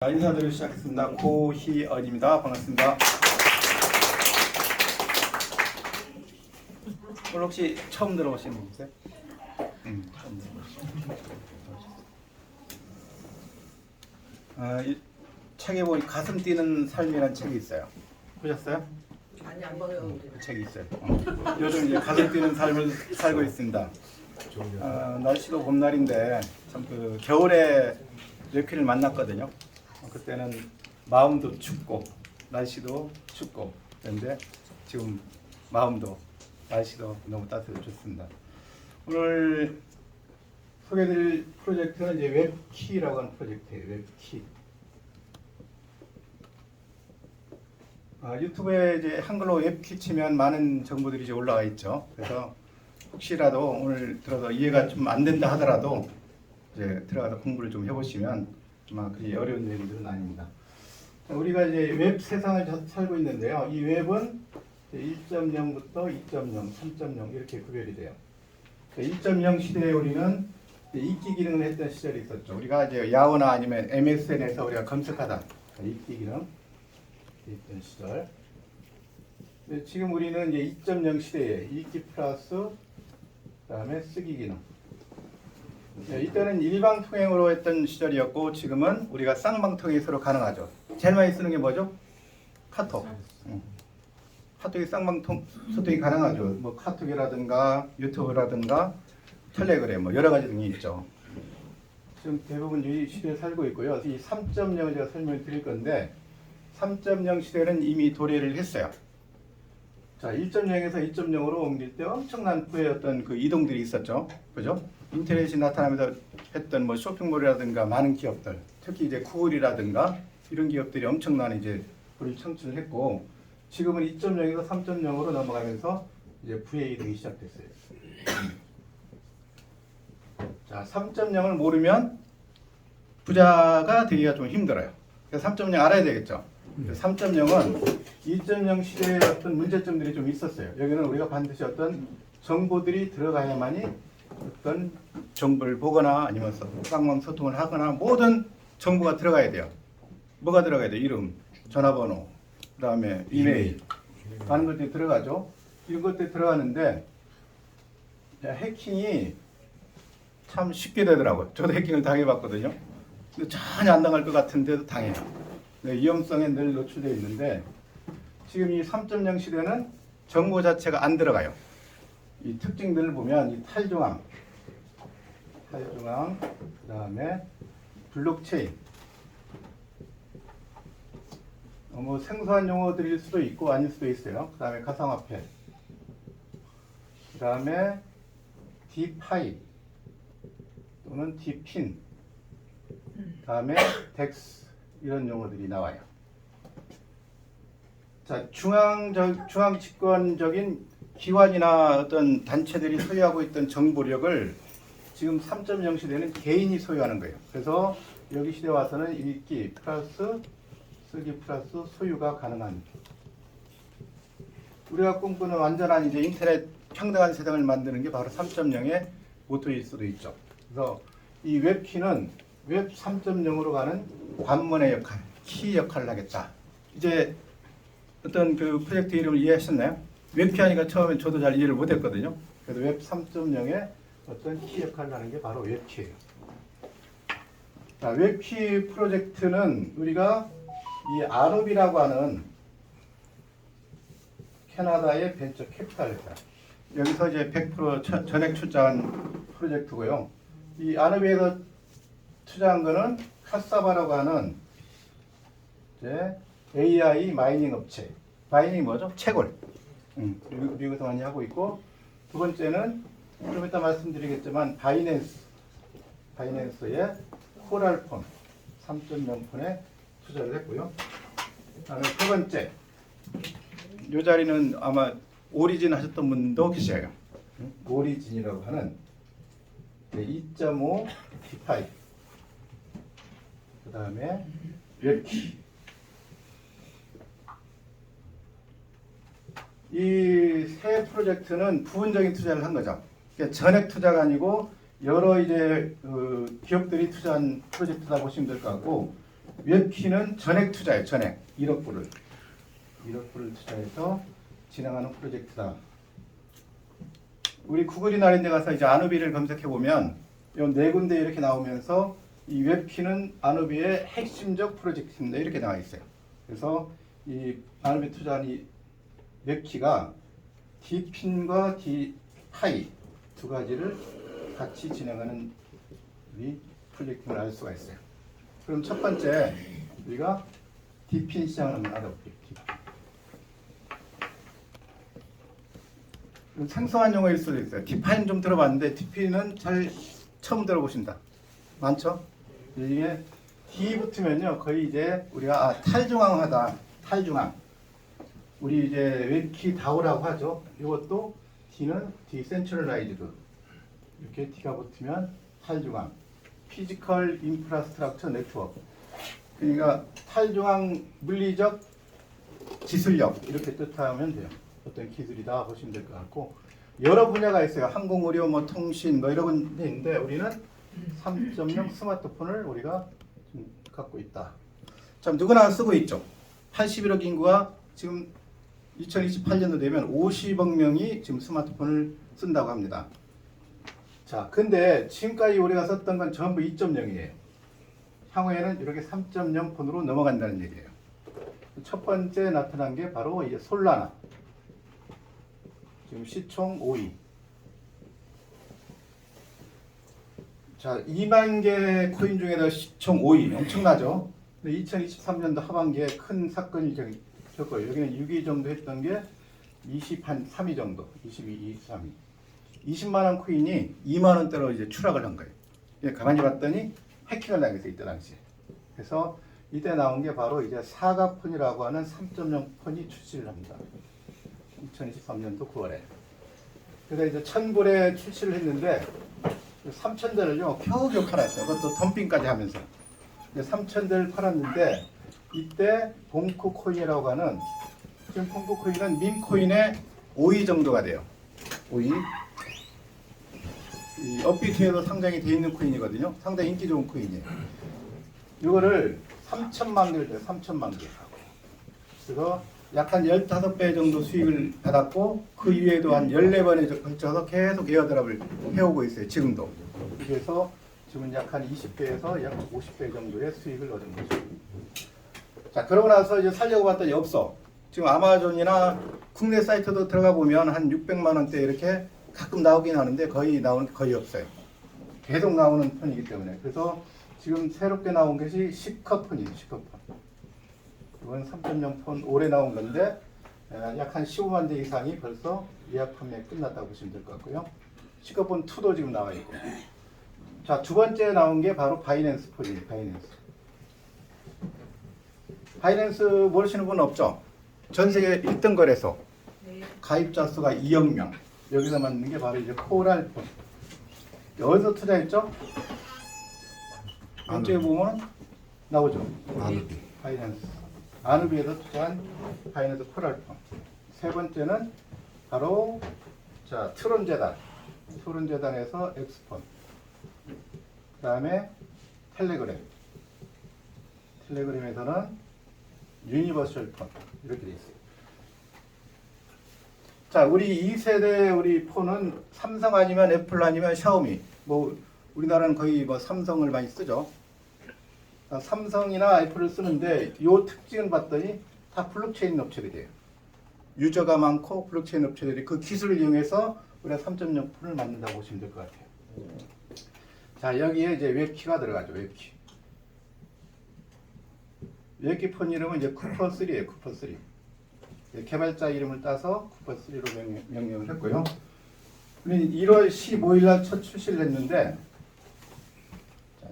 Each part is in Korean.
인사드리고 시작했습니다. 고희언입니다. 반갑습니다. 오늘 혹시 처음 들어오시는 분이세요? 처음 들어오셨어요. 이 책에 보니 가슴 뛰는 삶이라는 책이 있어요. 보셨어요? 아니 안 봐요. 그 책이 있어요. 요즘 이제 가슴 뛰는 삶을 살고 있습니다. 날씨도 봄날인데 참 그 겨울에 웹퀴를 만났거든요. 그때는 마음도 춥고 날씨도 춥고 그런데 지금 마음도 날씨도 너무 따뜻해서 좋습니다. 오늘 소개해드릴 프로젝트는 이제 웹키라고 하는 프로젝트예요. 웹키. 유튜브에 이제 한글로 웹키 치면 많은 정보들이 이제 올라와 있죠. 그래서 혹시라도 오늘 들어서 이해가 좀 안 된다 하더라도 이제 들어가서 공부를 좀 해보시면 아마 그리 어려운 내용들은 아닙니다. 우리가 이제 웹 세상을 살고 있는데요. 이 웹은 1.0부터 2.0, 3.0 이렇게 구별이 돼요. 1.0 시대에 우리는 읽기 기능을 했던 시절이 있었죠. 우리가 이제 야후나 아니면 MSN에서 우리가 검색하다 읽기 기능 있던 시절. 지금 우리는 이제 2.0 시대에 읽기 플러스 그다음에 쓰기 기능. 이때는 일방통행으로 했던 시절이었고 지금은 우리가 쌍방통행이 서로 가능하죠. 제일 많이 쓰는 게 뭐죠? 카톡. 카톡이 소통이 가능하죠. 뭐 카톡이라든가 유튜브라든가 텔레그램 뭐 여러 가지 등이 있죠. 지금 대부분 이 시대에 살고 있고요. 이 3.0을 제가 설명을 드릴 건데 3.0 시대는 이미 도래를 했어요. 자, 1.0에서 2.0으로 옮길 때 엄청난 부의 어떤 그 이동들이 있었죠. 그죠? 인터넷이 나타나면서 했던 뭐 쇼핑몰이라든가 많은 기업들, 특히 이제 구글이라든가 이런 기업들이 엄청난 이제 부를 창출을 했고 지금은 2.0에서 3.0으로 넘어가면서 이제 부의 이동이 시작됐어요. 자, 3.0을 모르면 부자가 되기가 좀 힘들어요. 그래서 3.0 알아야 되겠죠. 3.0은 2.0 시대의 어떤 문제점들이 좀 있었어요. 여기는 우리가 반드시 어떤 정보들이 들어가야만이 어떤 정보를 보거나 아니면 쌍방 소통을 하거나 모든 정보가 들어가야 돼요. 뭐가 들어가야 돼요? 이름, 전화번호, 그 다음에 이메일 많은 것들이 들어가죠. 이런 것들이 들어가는데 해킹이 참 쉽게 되더라고요. 저도 해킹을 당해봤거든요. 근데 전혀 안 당할 것 같은데도 당해요. 위험성에 늘 노출되어 있는데 지금 이 3.0 시대는 정보 자체가 안 들어가요. 이 특징들을 보면 이 탈중앙, 그 다음에 블록체인, 뭐 생소한 용어들일 수도 있고 아닐 수도 있어요. 그 다음에 가상화폐, 그 다음에 디파이 또는 디핀, 그 다음에 덱스 이런 용어들이 나와요. 자, 중앙 집권적인 기관이나 어떤 단체들이 소유하고 있던 정보력을 지금 3.0 시대는 개인이 소유하는 거예요. 그래서 여기 시대 와서는 읽기 플러스 쓰기 플러스 소유가 가능한 우리가 꿈꾸는 완전한 이제 인터넷 평등한 세상을 만드는 게 바로 3.0의 모토일 수도 있죠. 그래서 이 웹키는 웹 3.0으로 가는 관문의 역할, 키 역할을 하겠다. 이제 어떤 그 프로젝트 이름을 이해하셨나요? 웹키 하니까 처음에 저도 잘 이해를 못했거든요. 그래서 웹 3.0의 어떤 키 역할을 하는 게 바로 웹키예요. 자, 웹키 프로젝트는 우리가 이 아롭이라고 하는 캐나다의 벤처 캐피탈입니다. 여기서 이제 100% 전액 출자한 프로젝트고요. 이 아롭에서 투자한 거는 카사바라고 하는 이제 AI 마이닝 업체. 마이닝이 뭐죠? 채굴. 미국에서 많이 하고 있고 두 번째는 좀 이따 말씀드리겠지만 바이낸스의 코랄폰 3.0폰에 투자를 했고요. 그다음에 세 번째 이 자리는 아마 오리진 하셨던 분도 계셔요. 오리진이라고 하는 2.5 디파이 그 다음에 웹키 이 세 프로젝트는 부분적인 투자를 한 거죠. 그러니까 전액 투자가 아니고 여러 이제 기업들이 투자한 프로젝트다 보시면 될 것 같고 웹키는 전액 투자예요. 전액 1억 불을 투자해서 진행하는 프로젝트다. 우리 구글이나 이런 데 가서 이제 아누비를 검색해 보면 이 네 군데 이렇게 나오면서 이 웹키는 아누비의 핵심적 프로젝트입니다. 이렇게 나와 있어요. 그래서 이 아누비 투자한 이 웹키가 D핀과 D파이 두 가지를 같이 진행하는 우리 프로젝트를 알 수가 있어요. 그럼 첫 번째 우리가 D핀 시장을 한번 알아볼게요. 생소한 용어일 수도 있어요. D파이는 좀 들어봤는데 D핀은 잘 처음 들어보신다. 많죠? 이게 D 붙으면요 거의 이제 우리가 탈중앙화다. 탈중앙. 우리 이제 웹키 다오라고 하죠. 이것도 D는 디센트럴라이즈드. 이렇게 D가 붙으면 탈중앙. 피지컬 인프라스트럭처 네트워크. 그러니까 탈중앙 물리적 기술력 이렇게 뜻하면 돼요. 어떤 기술이다 보시면 될 것 같고 여러 분야가 있어요. 항공, 의료, 뭐 통신 뭐 이런 게 있는데 우리는 3.0 스마트폰을 우리가 지금 갖고 있다. 참 누구나 쓰고 있죠. 81억 인구가 지금 2028년도 되면 50억 명이 지금 스마트폰을 쓴다고 합니다. 자, 근데 지금까지 우리가 썼던 건 전부 2.0이에요. 향후에는 이렇게 3.0 폰으로 넘어간다는 얘기예요. 첫 번째 나타난 게 바로 이제 솔라나. 지금 시총 5위. 자, 2만 개 코인 중에서 시총 5위. 엄청나죠? 근데 2023년도 하반기에 큰 사건이 겪어요. 여기는 6위 정도 했던 게 23위 정도. 22, 23위. 20만 원 코인이 2만 원대로 이제 추락을 한 거예요. 가만히 봤더니 해킹을 당했어요. 이때 당시에. 그래서 이때 나온 게 바로 이제 사과폰이라고 하는 3.0 폰이 출시를 합니다. 2023년도 9월에. 그래서 이제 1000불에 출시를 했는데 3000대를요 겨우겨우 팔았어요. 그것도 덤핑까지 하면서 3000대를 팔았는데 이때 봉크 코인이라고 하는 지금 봉크 코인은 민 코인의 5위 정도가 돼요. 5위. 이 업비트에도 상장이 돼 있는 코인이거든요. 상당히 인기 좋은 코인이에요. 이거를 3천만 개를 돼요. 3천만 개. 그래서 약 한 15배 정도 수익을 받았고 그 이후에도 한 14번에 걸쳐서 계속 에어드랍을 해오고 있어요. 지금도. 그래서 지금 약 한 20배에서 약 50배 정도의 수익을 얻은 거죠. 자, 그러고 나서 이제 살려고 봤더니 없어. 지금 아마존이나 국내 사이트도 들어가 보면 한 600만 원대 이렇게 가끔 나오긴 하는데 거의 나오는 게 거의 없어요. 계속 나오는 폰이기 때문에. 그래서 지금 새롭게 나온 것이 시커폰이에요. 시커폰. 이건 3.0 폰 올해 나온 건데 약 한 15만 대 이상이 벌써 예약 판매 끝났다고 보시면 될 것 같고요. 시커폰 2도 지금 나와 있고. 자, 두 번째 나온 게 바로 바이낸스 폰이에요. 바이낸스. 바이낸스 모르시는 분은 없죠? 전 세계 1등 거래소. 가입자 수가 2억 명. 여기서 만든 게 바로 이제 코랄폰. 어디서 투자했죠? 왼쪽에 보면 나오죠. 아누비. 바이낸스. 아누비에서 투자한 바이낸스 코랄폰. 세 번째는 바로 자 트론재단. 트론재단에서 엑스폰. 그 다음에 텔레그램. 텔레그램에서는 유니버셜 폰. 이렇게 돼 있어요. 자, 우리 2세대 우리 폰은 삼성 아니면 애플 아니면 샤오미. 뭐 우리나라는 거의 뭐 삼성을 많이 쓰죠. 삼성이나 애플을 쓰는데 요 특징을 봤더니 다 블록체인 업체들이에요. 유저가 많고 블록체인 업체들이 그 기술을 이용해서 우리가 3.0 폰을 만든다고 보시면 될 것 같아요. 자, 여기에 이제 웹키가 들어가죠. 웹키. 웹키 폰 이름은 이제 쿠퍼3예요. 쿠퍼3. 개발자 이름을 따서 쿠퍼3로 명명을 했고요. 1월 15일 날 첫 출시를 했는데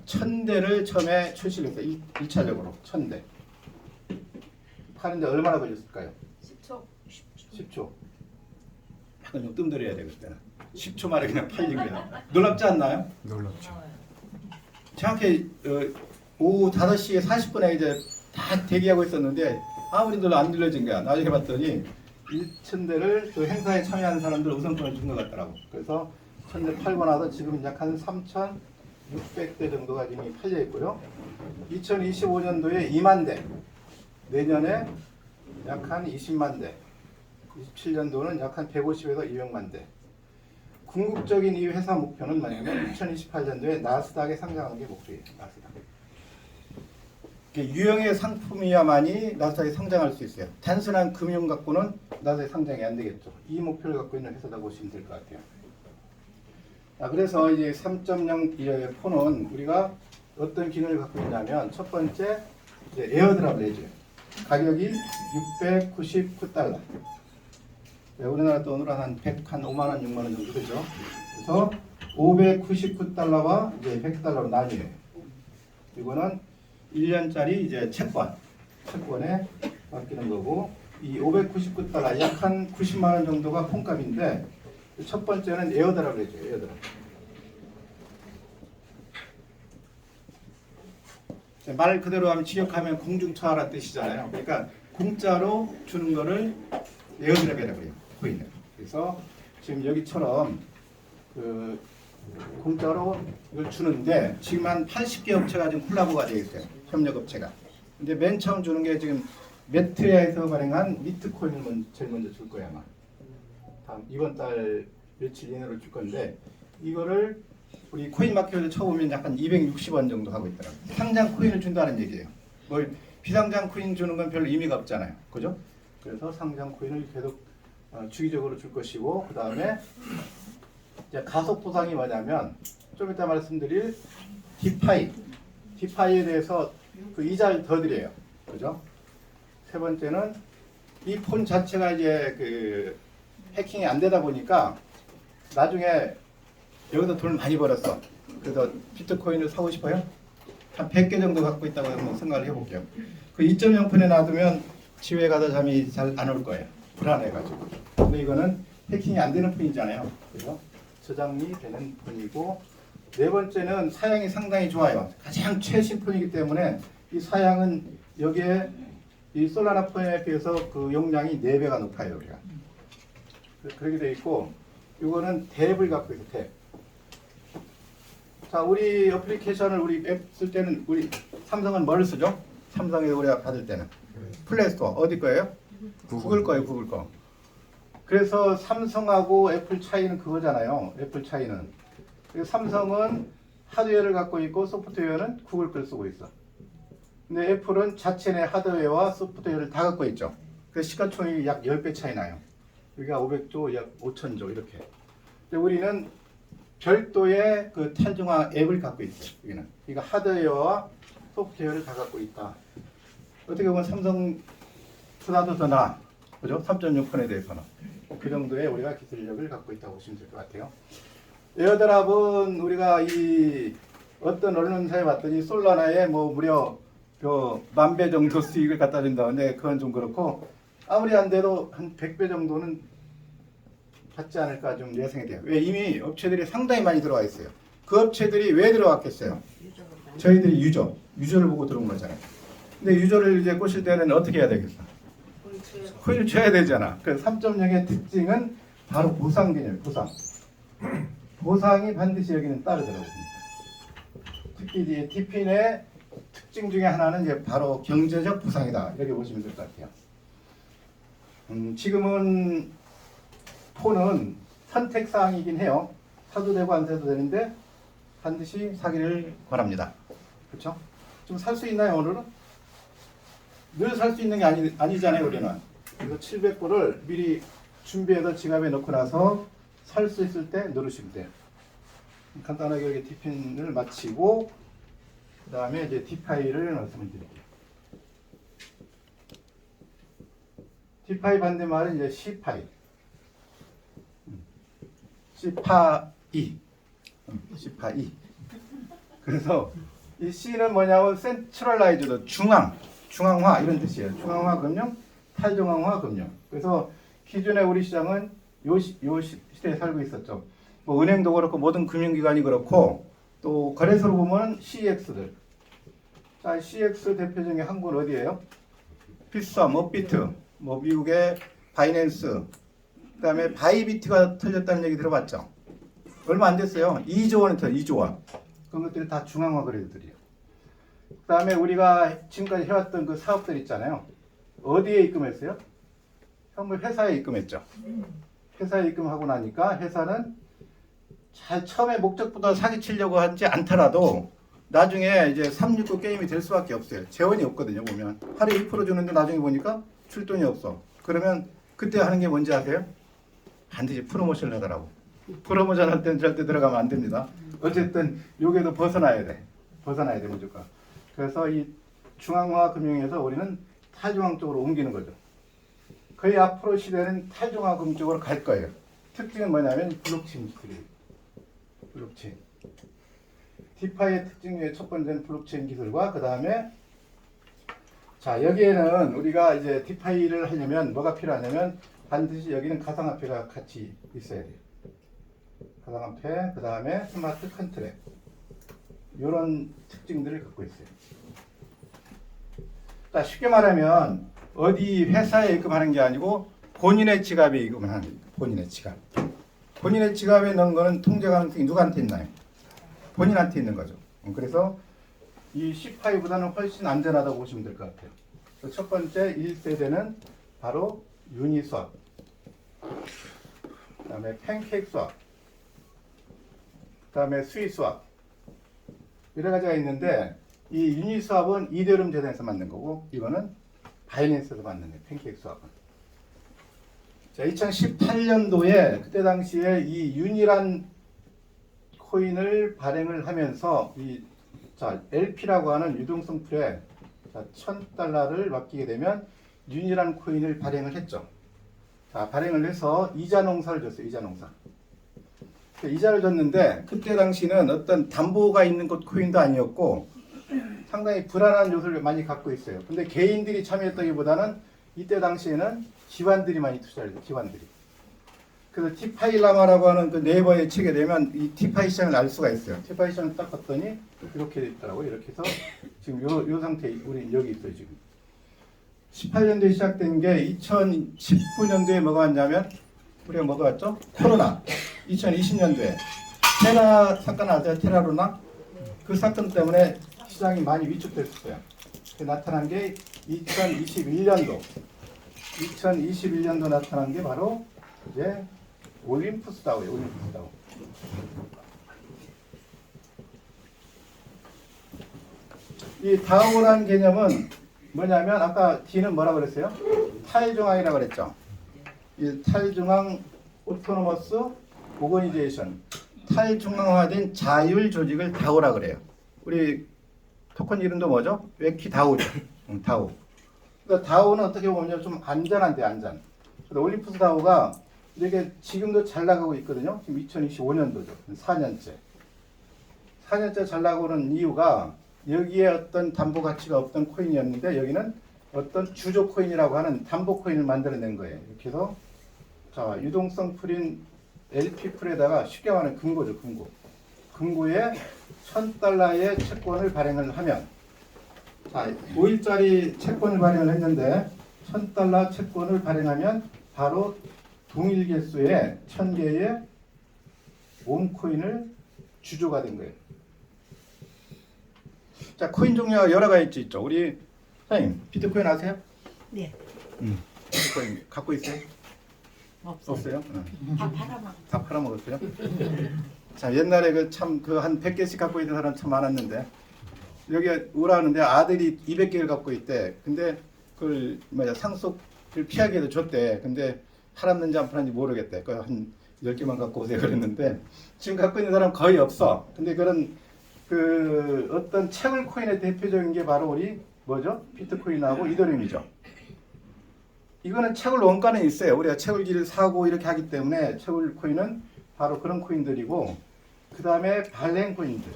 1000대를 처음에 출시를 했어요. 1차적으로 1000대. 파는데 얼마나 걸렸을까요? 10초. 약간 좀 뜸들여야 되겠다. 10초 만에 그냥 팔린 거예요. 놀랍지 않나요? 놀랍죠. 정확히 오후 5시에 40분에 이제 다 대기하고 있었는데 아무리도 안 들려진 거야. 나중에 봤더니 1000대를 그 행사에 참여하는 사람들 우선권을 준 것 같더라고. 그래서 1000대 팔고 나서 지금 약 한 3,000 600대 정도가 이미 팔려 있고요. 2025년도에 2만 대, 내년에 약 한 20만 대, 27년도는 약 한 150에서 200만 대. 궁극적인 이 회사 목표는 뭐냐면 2028년도에 나스닥에 상장하는 게 목표예요. 나스닥. 유형의 상품이야만이 나스닥에 상장할 수 있어요. 단순한 금융 갖고는 나스닥에 상장이 안 되겠죠. 이 목표를 갖고 있는 회사다 보시면 될 것 같아요. 그래서 이제 3.0 폰은 우리가 어떤 기능을 갖고 있냐면 첫 번째 이제 에어드랍을 해줘요. 가격이 699달러. 우리나라 돈으로 한 5만 원, 6만 원 정도 되죠. 그래서 599달러와 이제 100달러로 나뉘어요. 이거는 1년짜리 이제 채권에 맡기는 거고, 이 599달러 약 한 90만 원 정도가 폰값인데, 첫 번째는 에어드랍을 해줘요. 에어드랍. 말 그대로 하면 직역하면 공중처하라는 뜻이잖아요. 그러니까 공짜로 주는 거를 에어드랍이라고 해요. 코인을. 그래서 지금 여기처럼 그 공짜로 이걸 주는데 지금 한 80개 업체가 지금 콜라보가 되어 있어요. 협력 업체가. 근데 맨 처음 주는 게 지금 메트리아에서 발행한 미트 코인을 제일 먼저 줄 거야 아마. 다음 이번 달 며칠 이내로 줄 건데 이거를 우리 코인 마켓에서 쳐보면 약간 260원 정도 하고 있더라고요. 상장 코인을 준다는 얘기예요. 뭘 비상장 코인 주는 건 별 의미가 없잖아요. 그죠? 그래서 상장 코인을 계속 주기적으로 줄 것이고, 그 다음에 가속 보상이 뭐냐면 좀 이따 말씀드릴 디파이에 대해서 그 이자를 더 드려요. 그죠? 세 번째는 이 폰 자체가 이제 그 해킹이 안 되다 보니까 나중에 여기서 돈을 많이 벌었어. 그래서 비트코인을 사고 싶어요? 한 100개 정도 갖고 있다고 한번 생각을 해볼게요. 그 2.0폰에 놔두면 집에 가서 잠이 잘 안 올 거예요. 불안해가지고. 근데 이거는 해킹이 안 되는 폰이잖아요. 그래서 저장이 되는 폰이고, 네 번째는 사양이 상당히 좋아요. 가장 최신 폰이기 때문에 이 사양은 여기에 이 솔라나 폰에 비해서 그 용량이 4배가 높아요. 우리가. 그렇게 돼 있고, 이거는 탭을 갖고 있어. 탭. 자, 우리 어플리케이션을 우리 앱 쓸 때는 우리 삼성은 뭘 쓰죠? 삼성에서 우리가 받을 때는 플레이스토어 어디 거예요? 구글 거예요, 구글 거. 그래서 삼성하고 애플 차이는 그거잖아요. 애플 차이는. 그래서 삼성은 하드웨어를 갖고 있고 소프트웨어는 구글 걸 쓰고 있어. 근데 애플은 자체 내 하드웨어와 소프트웨어를 다 갖고 있죠. 그래서 시가총액이 약 10배 차이 나요. 여기가 500조, 약 5천조 이렇게. 근데 우리는 별도의 그 탈중앙 앱을 갖고 있어요. 여기는. 그러니까 하드웨어와 소프트웨어를 다 갖고 있다. 어떻게 보면 삼성보다도 더 나아. 그죠? 3.6폰에 대해서는. 그 정도의 우리가 기술력을 갖고 있다고 보시면 될 것 같아요. 에어드랍은 우리가 이 어떤 언론사에 봤더니 솔라나에 뭐 무려 그 10,000배 정도 수익을 갖다 준다는데 그건 좀 그렇고, 아무리 안 돼도 한 100배 정도는 받지 않을까 좀 예상이 돼요. 왜? 이미 업체들이 상당히 많이 들어와 있어요. 그 업체들이 왜 들어왔겠어요? 저희들이 유저를 보고 들어온 거잖아요. 근데 유저를 이제 꼬실 때는 어떻게 해야 되겠어? 코인을 쳐야 되잖아. 그래서 3.0의 특징은 바로 보상 개념, 보상. 보상이 반드시 여기는 따르더라고요. 특히 이제 디핀의 특징 중에 하나는 이제 바로 경제적 보상이다. 이렇게 보시면 될 것 같아요. 지금은 폰은 선택사항이긴 해요. 사도 되고 안 사도 되는데 반드시 사기를 권합니다. 그렇죠? 좀 살 수 있나요, 오늘은? 늘 살 수 있는 게 아니잖아요, 우리는. 그래서 700불을 미리 준비해서 지갑에 넣고 나서 살 수 있을 때 누르시면 돼요. 간단하게 이렇게 디핀을 마치고, 그 다음에 이제 디파이를 말씀을 드릴게요. 디파이 반대말은 이제 C파이. C파이. 그래서 이 C는 뭐냐면 센트럴라이즈드, 중앙화 이런 뜻이에요. 중앙화 금융, 탈중앙화 금융. 그래서 기존에 우리 시장은 요 시대에 살고 있었죠. 뭐 은행도 그렇고 모든 금융기관이 그렇고, 또 거래소로 보면 CX들. 자, CX 대표 중에 한국은 어디예요? 비썸, 업비트, 뭐 미국의 바이낸스, 그다음에 바이비트가 털렸다는 얘기 들어봤죠? 얼마 안 됐어요. 2조 원이 더 2조 원. 그런 것들이 다 중앙화 거래들이에요. 그 다음에 우리가 지금까지 해왔던 그 사업들 있잖아요. 어디에 입금했어요? 전부 회사에 입금했죠. 회사에 입금하고 나니까 회사는 잘 처음에 목적부터 사기치려고 하지 않더라도 나중에 이제 369 게임이 될 수밖에 없어요. 재원이 없거든요. 보면 하루에 2% 주는데 나중에 보니까 출돈이 없어. 그러면 그때 하는 게 뭔지 아세요? 반드시 프로모션을 하더라고. 프로모션 할 때는 절대 들어가면 안 됩니다. 어쨌든 여기에도 벗어나야 돼. 벗어나야 돼 무조건. 그래서 이 중앙화 금융에서 우리는 탈중앙 쪽으로 옮기는 거죠. 거의 앞으로 시대는 탈중앙 금융 쪽으로 갈 거예요. 특징은 뭐냐면 블록체인 기술이에요. 블록체인. 디파이의 특징 중에 첫 번째는 블록체인 기술과 그 다음에 자 여기에는 우리가 이제 디파이를 하려면 뭐가 필요하냐면 반드시 여기는 가상화폐가 같이 있어야 돼요. 가상화폐, 그 다음에 스마트 컨트랙 이런 특징들을 갖고 있어요. 자 쉽게 말하면 어디 회사에 입금하는 게 아니고 본인의 지갑에 입금을 하는 거예요. 본인의 지갑. 본인의 지갑에 넣은 거는 통제 가능성이 누구한테 있나요? 본인한테 있는 거죠. 그래서 이 C5보다는 훨씬 안전하다고 보시면 될 것 같아요. 첫 번째 1세대는 바로 유니스왑, 그 다음에 팬케이크 스왑, 그 다음에 스위스왑 여러 가지가 있는데 이 유니스왑은 이더리움 재단에서 만든 거고 이거는 바이낸스에서 만든 거예요. 팬케이크 스왑은. 자, 2018년도에 그때 당시에 이 윤이란 코인을 발행을 하면서 이 자, LP라고 하는 유동성 풀에 자, $1,000를 맡기게 되면 윤이란 코인을 발행을 했죠. 자, 발행을 해서 이자 농사를 줬어요. 이자 농사. 이자를 줬는데 그때 당시는 어떤 담보가 있는 것 코인도 아니었고 상당히 불안한 요소를 많이 갖고 있어요. 근데 개인들이 참여했다기보다는 이때 당시에는 기관들이 많이 투자를 해요. 기관들이. 그래서 티파이 라마라고 하는 그 네이버에 치게 되면 이 티파이 시장을 알 수가 있어요. 티파이 시장을 딱 봤더니 이렇게 돼 있더라고요. 이렇게 해서 지금 요 상태 우리 여기 있어요. 지금 18년도에 시작된 게 2019년도에 뭐가 왔냐면 우리가 뭐가 왔죠? 코로나. 2020년도에 테라 사건 아세요? 테라로나 그 사건 때문에 시장이 많이 위축됐어요. 나타난 게 2021년도 나타난 게 바로 이제 올림푸스 다우예요. 올림푸스 다우. 이 다우라는 개념은 뭐냐면 아까 D는 뭐라고 그랬어요? 탈중앙이라고 그랬죠. 이 탈중앙 오토노머스 오거니제이션 탈중앙화된 자율 조직을 다우라 그래요. 우리 토큰 이름도 뭐죠? 웨키 다우죠. 다우. 그러니까 다우는 어떻게 보면 좀 안전한데 안전. 올림푸스 다우가 이게 지금도 잘 나가고 있거든요. 지금 2025년도죠. 4년째. 4년째 잘 나가는 이유가 여기에 어떤 담보 가치가 없던 코인이었는데 여기는 어떤 주조 코인이라고 하는 담보 코인을 만들어낸 거예요. 이렇게 해서 자, 유동성 풀인 LP 풀에다가 쉽게 말하면 금고죠. 금고. 금고에 $1,000의 채권을 발행을 하면 자, 5일짜리 채권을 발행을 했는데 $1,000 채권을 발행하면 바로 동일 개수의 1,000개의 몬코인을 주조가 된 거예요. 자, 코인 종류가 여러 가지 있죠. 우리 사장님, 비트코인 아세요? 네. 비트코인 갖고 있어요? 없어요? 다 팔아먹었어요? 자, 옛날에 그 참 그 한 100개씩 갖고 있는 사람 참 많았는데 여기 오라는데 아들이 200개를 갖고 있대. 근데 그걸 뭐야 상속을 피하게도 줬대. 근데 팔았는지 안 팔았는지 모르겠대. 그 한 10개만 갖고 오세요 그랬는데 지금 갖고 있는 사람 거의 없어. 근데 그런 그 어떤 채굴 코인의 대표적인 게 바로 우리 뭐죠? 비트코인하고 이더리움이죠. 이거는 채굴 원가는 있어요. 우리가 채굴기를 사고 이렇게 하기 때문에 채굴 코인은 바로 그런 코인들이고 그 다음에 발행 코인들.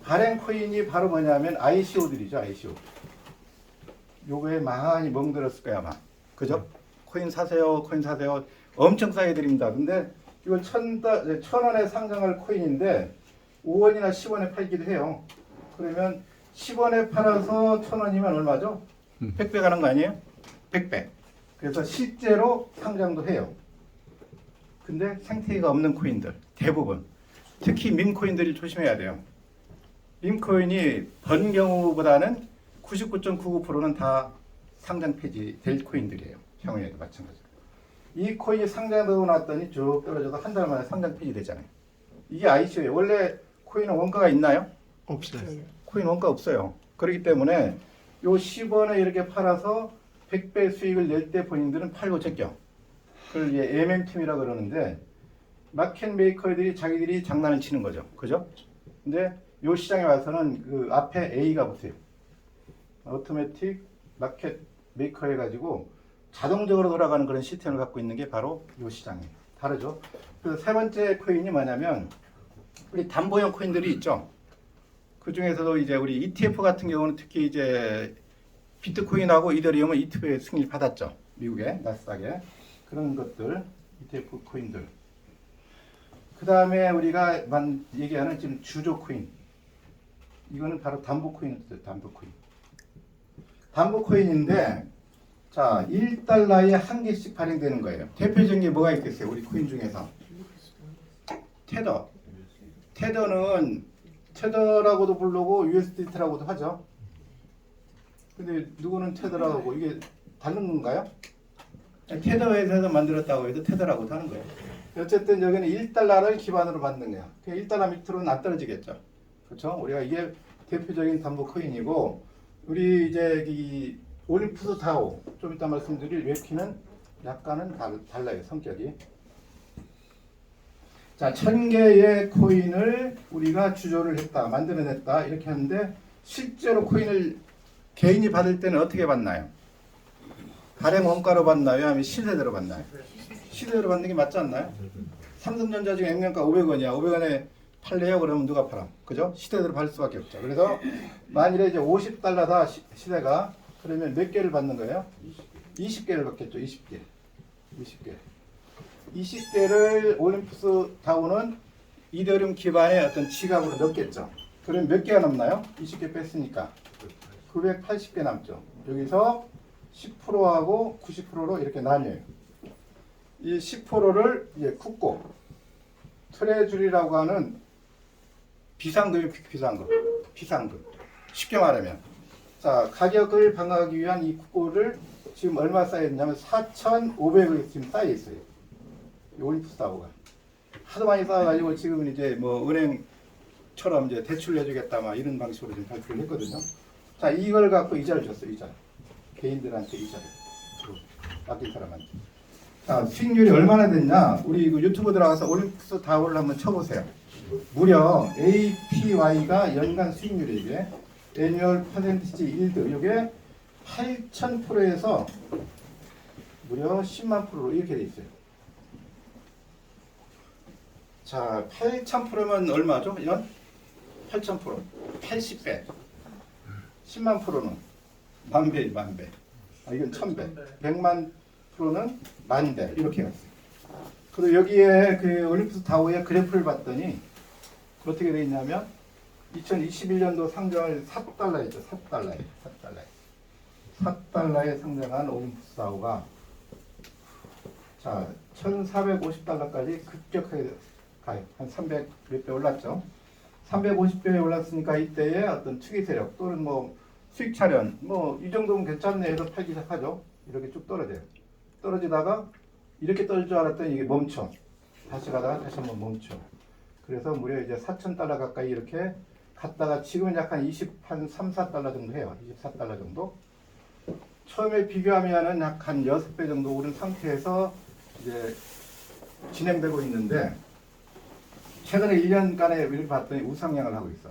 발행 코인이 바로 뭐냐면 ICO들이죠. ICO. 요거에 많이 멍들었을 거야 아마. 그죠? 코인 사세요. 코인 사세요. 엄청 싸게 드립니다. 근데 이거 1,000원에 상장할 코인인데 5원이나 10원에 팔기도 해요. 그러면 10원에 팔아서 1,000원이면 얼마죠? 100배 가는 거 아니에요? 100배. 그래서 실제로 상장도 해요. 근데 생태계가 없는 코인들 대부분 특히 밈코인들이 조심해야 돼요. 밈코인이 번 경우보다는 99.99%는 다 상장 폐지될 코인들이에요. 향후에도 마찬가지로. 이 코인이 상장되고 났더니 쭉 떨어져서 한 달 만에 상장 폐지되잖아요. 이게 ICO예요. 원래 코인은 원가가 있나요? 없어요. 코인 원가 없어요. 그렇기 때문에 요 10원에 이렇게 팔아서 100배 수익을 낼 때 본인들은 팔고 제껴. 그걸 이제 MM팀이라고 그러는데 마켓 메이커들이 자기들이 장난을 치는 거죠. 그죠? 근데 요 시장에 와서는 그 앞에 A가 보세요. 오토매틱 마켓 메이커 해가지고 자동적으로 돌아가는 그런 시스템을 갖고 있는 게 바로 요 시장이에요. 다르죠? 그래서 세 번째 코인이 뭐냐면 우리 담보형 코인들이 있죠. 그 중에서도 이제 우리 ETF 같은 경우는 특히 이제 비트코인하고 이더리움은 ETF에 승인을 받았죠. 미국의 나스닥에. 그런 것들, ETF 코인들. 그 다음에 우리가 얘기하는 지금 주조 코인. 이거는 바로 담보 코인이죠. 담보 코인. 담보 코인인데, 자, 1달러에 한 개씩 발행되는 거예요. 대표적인 게 뭐가 있겠어요? 우리 코인 중에서. 테더. 테더는 테더라고도 부르고 USDT라고도 하죠. 근데 누구는 테더라고 하고 이게 다른 건가요? 테더 회사에서 만들었다고 해도 테더라고도 하는 거예요. 어쨌든 여기는 1달러를 기반으로 만든 거야. 1달러 밑으로는 안 떨어지겠죠. 그렇죠? 우리가 이게 대표적인 담보 코인이고 우리 이제 이 올림푸스 다오 좀 이따 말씀드릴 웹키는 약간은 달라요. 성격이. 자, 1000개의 코인을 우리가 주조를 했다, 만들어냈다 이렇게 하는데 실제로 코인을 개인이 받을 때는 어떻게 받나요? 발행 원가로 받나요? 아니면 시세대로 받나요? 시세대로 받는 게 맞지 않나요? 삼성전자 지금 액면가 500원이야. 500원에 팔래요? 그러면 누가 팔아? 그죠? 시세대로 팔 수밖에 없죠. 그래서 만일에 이제 50달러다 시세가 그러면 몇 개를 받는 거예요? 20개를 받겠죠. 20개. 20개를 올림푸스 다우는 이더리움 기반의 어떤 지갑으로 넣겠죠. 그럼 몇 개가 남나요? 20개 뺐으니까 980개 남죠. 여기서 10%하고 90%로 이렇게 나뉘어요. 이 10%를 이제 쿠고 트레주리라고 하는 비상금이 비상금. 쉽게 말하면 자, 가격을 방어하기 위한 이 쿠고를 지금 얼마 쌓여있냐면 4,500을 지금 쌓여있어요. 올림푸스 다우가 하도 많이 쌓아가지고 지금 이제 뭐 은행처럼 이제 대출을 해주겠다 막 이런 방식으로 지금 발표를 했거든요. 자, 이걸 갖고 이자를 줬어요. 이자. 개인들한테 이자를. 맡긴 사람한테. 자, 수익률이 얼마나 됐냐? 우리 그 유튜브 들어가서 올림푸스 다우를 한번 쳐보세요. 무려 APY가 연간 수익률이 이게 애니얼 퍼센티지 일드 이게 8,000%에서 무려 10만 프로로 이렇게 돼 있어요. 자, 8,000%면 얼마죠? 연? 8,000%. 80배. 10만 프로는 만배. 아, 이건 1,000배. 100만 프로는 만배. 이렇게 갔어요. 그리고 여기에 그 올림푸스 다우의 그래프를 봤더니 어떻게 되어 있냐면 2021년도 상장을 4달러였죠. 4달러에 상장한 올림푸스 다우가 자, 1,450달러까지 급격하게 가요. 한 300 몇 배 올랐죠. 350배에 올랐으니까 이때의 어떤 투기 세력 또는 뭐 수익 차련 뭐 이 정도면 괜찮네 해서 팔기 시작하죠. 이렇게 쭉 떨어져요. 떨어지다가 이렇게 떨어질 줄 알았더니 이게 멈춰. 다시 가다가 다시 한번 멈춰. 그래서 무려 이제 4,000달러 가까이 이렇게 갔다가 지금은 약간 3, 4달러 정도 해요. 24달러 정도. 처음에 비교하면은 약 한 6배 정도 오른 상태에서 이제 진행되고 있는데 최근에 1년간에 우리를 봤더니 우상향을 하고 있어.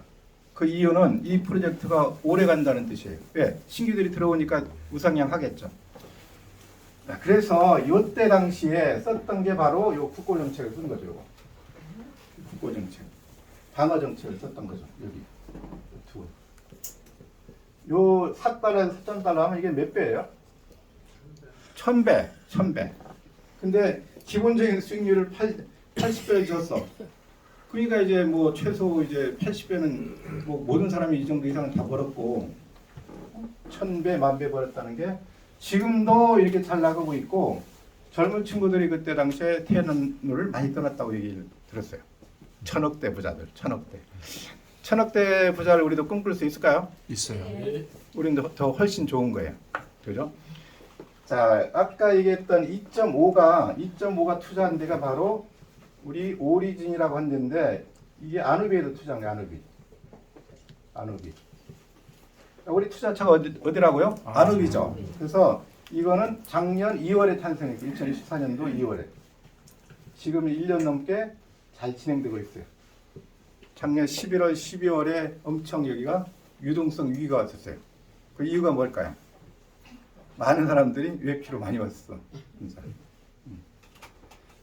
그 이유는 이 프로젝트가 오래 간다는 뜻이에요. 왜? 신규들이 들어오니까 우상향 하겠죠. 그래서 이때 당시에 썼던 게 바로 요 국고 정책을 쓴 거죠. 요거. 국고 정책. 방어 정책을 썼던 거죠. 여기. 요 4달러에서 4,000달러 하면 이게 몇 배예요? 1,000배. 근데 기본적인 수익률을 80배를 줬어. 그러니까 이제 뭐 최소 이제 80배는 뭐 모든 사람이 이 정도 이상은 다 벌었고 1,000배, 만배 벌었다는 게 지금도 이렇게 잘 나가고 있고 젊은 친구들이 그때 당시에 태어난을 많이 떠났다고 얘기를 들었어요. 천억대 부자들, 천억대. 천억대 부자를 우리도 꿈꿀 수 있을까요? 있어요. 우리는 더 훨씬 좋은 거예요. 그죠? 자, 아까 얘기했던 2.5가 투자한 데가 바로 우리 오리진이라고 한 데인데 이게 아누비에도 투자한 거예요. 아누비. 우리 투자처가 어디라고요? 아누비죠. 그래서 이거는 작년 2월에 탄생했고 2014년도 2월에. 지금 1년 넘게 잘 진행되고 있어요. 작년 11월, 12월에 엄청 여기가 유동성 위기가 왔었어요. 그 이유가 뭘까요? 많은 사람들이 UFP로 많이 왔어. 진짜.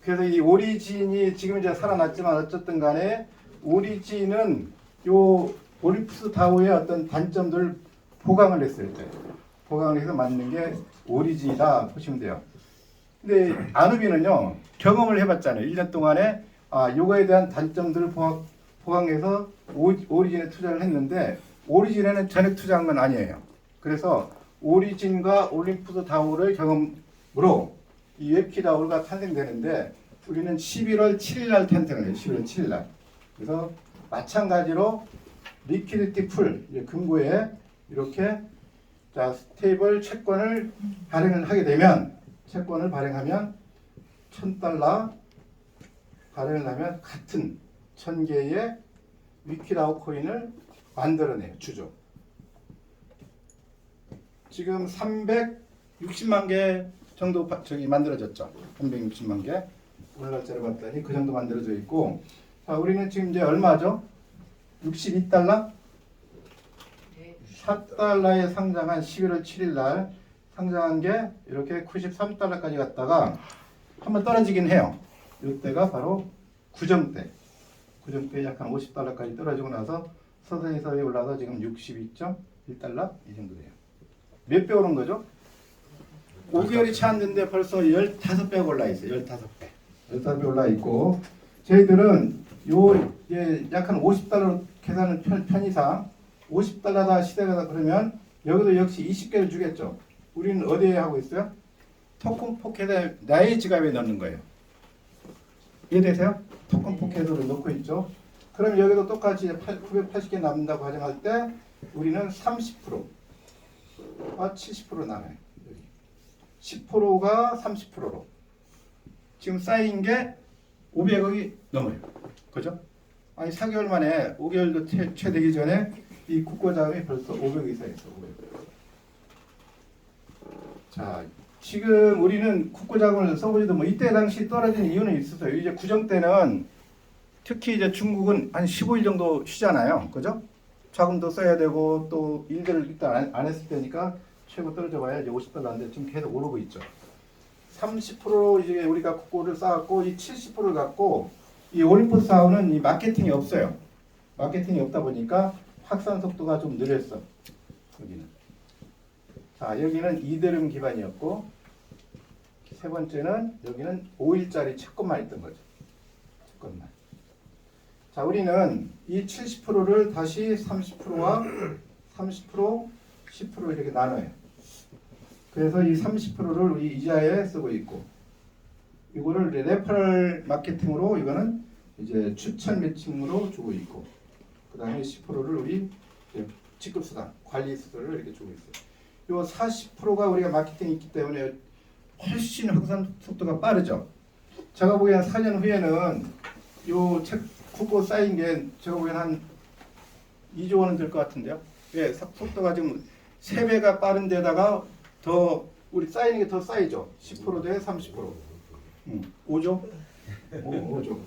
그래서 이 오리진이 지금 이제 살아났지만 어쨌든 간에 오리진은 요 올림푸스 다우의 어떤 단점들을 보강을 했어요. 보강을 해서 만든 게 오리진이다 보시면 돼요. 근데 아누비는요 경험을 해봤잖아요. 1년 동안에 요거에 대한 단점들을 보강해서 오리진에 투자를 했는데 오리진에는 전액 투자한 건 아니에요. 그래서 오리진과 올림푸스 다우를 경험으로 이 웹키 다우가 탄생되는데 우리는 11월 7일 날 탄생을 해요. 11월 7일 날. 그래서 마찬가지로 리퀴디티 풀 금고에 이렇게 자 스테이블 채권을 발행을 하게 되면 채권을 발행하면 $1,000 발행을 하면 같은 1000개의 위키다우 코인을 만들어내요. 주죠. 지금 360만 개 정도 만들어졌죠. 360만 개. 오늘날 봤더니 그 정도 만들어져 있고 자 우리는 지금 이제 얼마죠? $62? 4달러에 상장한 11월 7일 날 상장한 게 이렇게 93달러까지 갔다가 한번 떨어지긴 해요. 이때가 바로 구정때 약간 50달러까지 떨어지고 나서 서서히 올라서 지금 62.1달러 이 정도 돼요. 몇 배 오른 거죠? 5개월이 채 안 됐는데 벌써 15배 올라 있어요. 15배 올라 있고 저희들은 약간 50달러 계산은 편이상 50달러다 시대가다 그러면 여기도 역시 20개를 주겠죠. 우리는 어디에 하고 있어요? 토큰 포켓에 나의 지갑에 넣는 거예요. 이해되세요? 토큰 포켓으로 넣고 있죠. 그럼 여기도 똑같이 980개 남는다고 가정할 때 우리는 30%와 70% 나눠요. 10%가 30%로 지금 쌓인 게 500억이 넘어요. 그죠? 아니 4개월 만에 5개월도 채 되기 전에 이 국고 자금이 벌써 500억 이상 있어. 500억. 자, 지금 우리는 국고 자금을 써보지도 뭐 이때 당시 떨어진 이유는 있었어요. 이제 구정 때는 특히 이제 중국은 한 15일 정도 쉬잖아요. 그죠? 자금도 써야 되고 또 일들을 일단 안 했을 때니까 최고 떨어져 봐야 이제 $50인데 지금 계속 오르고 있죠. 30% 이제 우리가 국고를 쌓았고 이 70%를 갖고 이 올림푸스 다우는 이 마케팅이 없어요. 마케팅이 없다 보니까 확산 속도가 좀 느렸어. 여기는. 자, 여기는 이더리움 기반이었고 세 번째는 여기는 5일짜리 채권만 있던 거죠. 채권만. 자, 우리는 이 70%를 다시 30%와 30%, 10% 이렇게 나눠요. 그래서 이 30%를 우리 이자에 쓰고 있고 이거를 레퍼럴 마케팅으로 이거는 이제 추천 매칭으로 주고 있고 그 다음에 10%를 우리 지급수당, 관리수수료를 이렇게 주고 있어요. 요 40%가 우리가 마케팅이 있기 때문에 훨씬 확산 속도가 빠르죠. 제가 보기엔 4년 후에는 요 국고 쌓인 게 제가 보기엔 한 2조 원은 될 것 같은데요. 예, 속도가 지금 3배가 빠른 데다가 더 우리 쌓이는 게 더 쌓이죠. 10% 대 30%. 5조? 5조.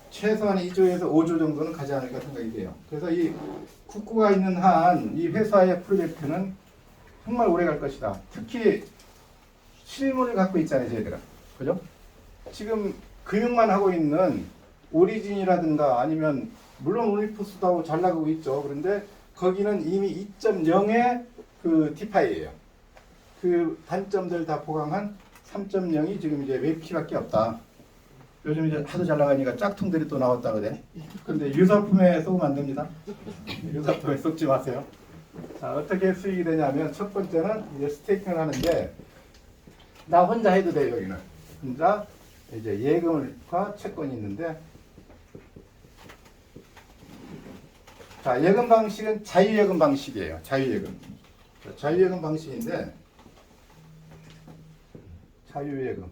최소한 2조에서 5조 정도는 가지 않을까 생각이 돼요. 그래서 이 국고가 있는 한 이 회사의 프로젝트는 정말 오래 갈 것이다. 특히 실물을 갖고 있잖아요, 저희들은. 그죠? 지금 금융만 하고 있는 오리진이라든가 아니면 물론 올림푸스도 잘 나가고 있죠. 그런데 거기는 이미 2.0의 그 디파이예요. 그 단점들 다 보강한 3.0이 지금 이제 웹키밖에 없다. 요즘 이제 하도 잘 나가니까 짝퉁들이 또 나왔다 그래. 근데 유사품에 쏘면 안 됩니다. 유사품에 쏘지 마세요. 자, 어떻게 수익이 되냐면 첫 번째는 이제 스테이킹을 하는데 나 혼자 해도 돼요. 여기는 혼자 이제 예금과 채권이 있는데 자, 예금 방식은 자유예금 방식이에요. 자유예금. 자유예금 방식인데 자유예금.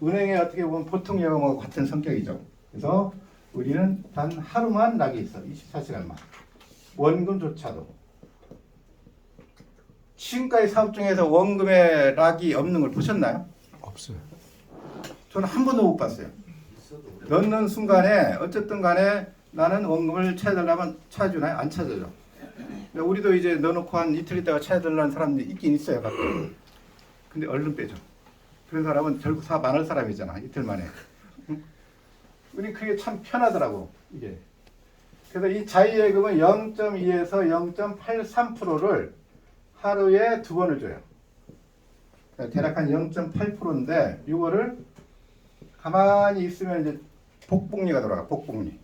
은행에 어떻게 보면 보통 예금하고 같은 성격이죠. 그래서 우리는 단 하루만 락이 있어. 24시간만. 원금조차도. 지금까지 사업 중에서 원금에 락이 없는 걸 보셨나요? 없어요. 저는 한 번도 못 봤어요. 넣는 순간에 어쨌든 간에 나는 원금을 찾아달라면 찾아주나요? 안 찾아줘. 우리도 이제 넣어놓고 한 이틀 있다가 찾아달라는 사람들이 있긴 있어요. 가끔. 근데 얼른 빼죠. 그런 사람은 결국 사업 안 할 사람이잖아. 이틀 만에. 응? 우리 그게 참 편하더라고. 이게. 그래서 이 자유예금은 0.2에서 0.83%를 하루에 2번을 줘요. 대략 한 0.8%인데 이거를 가만히 있으면 이제 복복리가 돌아가. 복복리.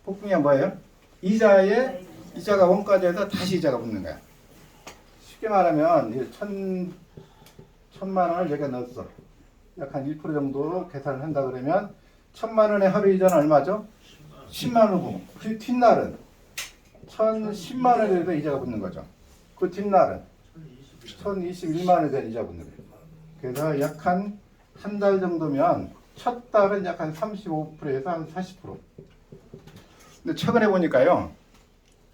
복복리가 뭐예요? 이자가 원가돼서 다시 이자가 붙는 거야. 쉽게 말하면 천만 원을 여기다 넣었어. 약 한 1% 정도 계산을 한다 그러면 1,000만 원의 하루 이자는 얼마죠? 10만 원이고 그 뒷날은 1,010만 원에 대해서 이자가 붙는 거죠. 그 뒷날은 1,021만 원에 대한 이자가 붙는 거예요. 그래서 약 한 달 정도면 첫 달은 약 한 35%에서 한 40%. 근데 최근에 보니까요,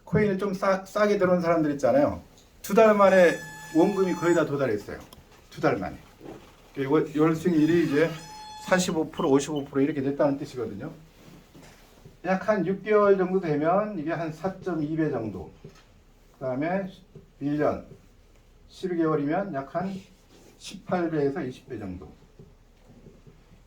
코인을 좀 싸게 들어온 사람들 있잖아요. 2달 만에 원금이 거의 다 도달했어요. 2달 만에. 월 수익률이 이제 45%, 55% 이렇게 됐다는 뜻이거든요. 약 한 6개월 정도 되면 이게 한 4.2배 정도. 그 다음에 1년, 12개월이면 약 한 18배에서 20배 정도.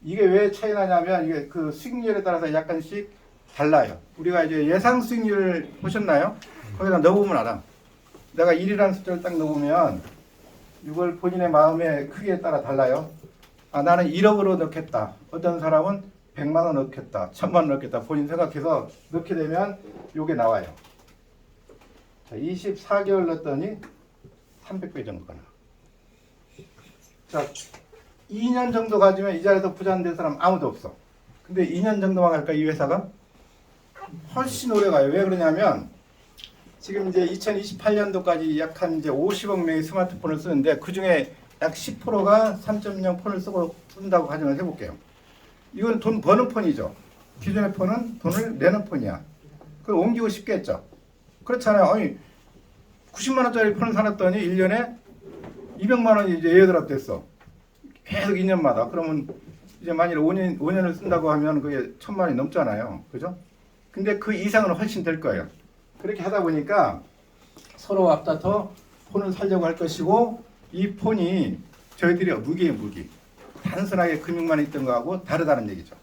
이게 왜 차이 나냐면 이게 그 수익률에 따라서 약간씩 달라요. 우리가 이제 예상 수익률을 보셨나요? 거기다 넣어보면 알아. 내가 1이라는 숫자를 딱 넣으면 이걸 본인의 마음의 크기에 따라 달라요. 아, 나는 1억으로 넣겠다. 어떤 사람은 100만 원 넣겠다. 1000만 원 넣겠다. 본인 생각해서 넣게 되면 이게 나와요. 자, 24개월 넣었더니 300배 정도가 나와. 자, 2년 정도 가지면 이 자리에서 부자 된 사람 아무도 없어. 근데 2년 정도만 갈까 이 회사가? 훨씬 오래 가요. 왜 그러냐면 지금 이제 2028년도까지 약 한 이제 50억 명이 스마트폰을 쓰는데 그 중에 약 10%가 3.0 폰을 쓴다고 가정을 해볼게요. 이건 돈 버는 폰이죠. 기존의 폰은 돈을 내는 폰이야. 그걸 옮기고 싶겠죠. 그렇잖아요. 아니 90만 원짜리 폰을 사놨더니 1년에 200만 원이 이제 에어드랍 됐어. 계속 2년마다. 그러면 이제 만일 5년을 쓴다고 하면 그게 1,000만 원이 넘잖아요. 그죠? 근데 그 이상은 훨씬 될 거예요. 그렇게 하다 보니까 서로 앞다퉈 폰을 살려고 할 것이고 이 폰이 저희들이 무기예요, 무기. 단순하게 금융만 있던 거하고 다르다는 얘기죠.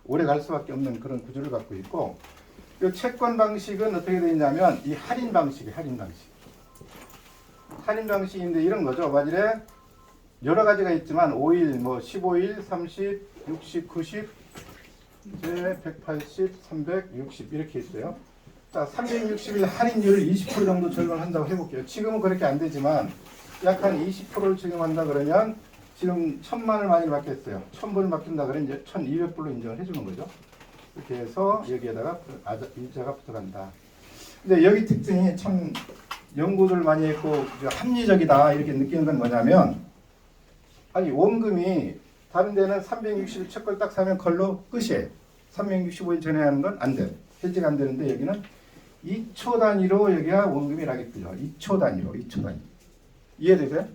오래 갈 수밖에 없는 그런 구조를 갖고 있고 이 채권 방식은 어떻게 되어 있냐면 이 할인 방식이에요, 할인 방식. 할인 방식인데 이런 거죠. 만일에 여러 가지가 있지만 5일, 뭐 15일, 30, 60, 90, 이제 180, 360 이렇게 있어요. 자, 360일 할인율 20% 정도 적용한다고 해볼게요. 지금은 그렇게 안 되지만 약 한 20%를 적용한다 그러면 지금 1,000만 원을 많이 받겠어요. 1,000불을 맡긴다 그러면 이제 1,200불로 인정을 해주는 거죠. 이렇게 해서 여기에다가 일자가 붙어간다. 근데 여기 특징이 참 연구를 많이 했고 합리적이다 이렇게 느끼는 건 뭐냐면 아니 원금이 다른 데는 360일 채권 딱 사면 걸로 끝이에요. 365일 전에 하는 건 안 돼. 해지가 안 되는데 여기는 2초 단위로 여기가 원금이 락이 풀려. 2초 단위로. 2초 단위. 이해되세요?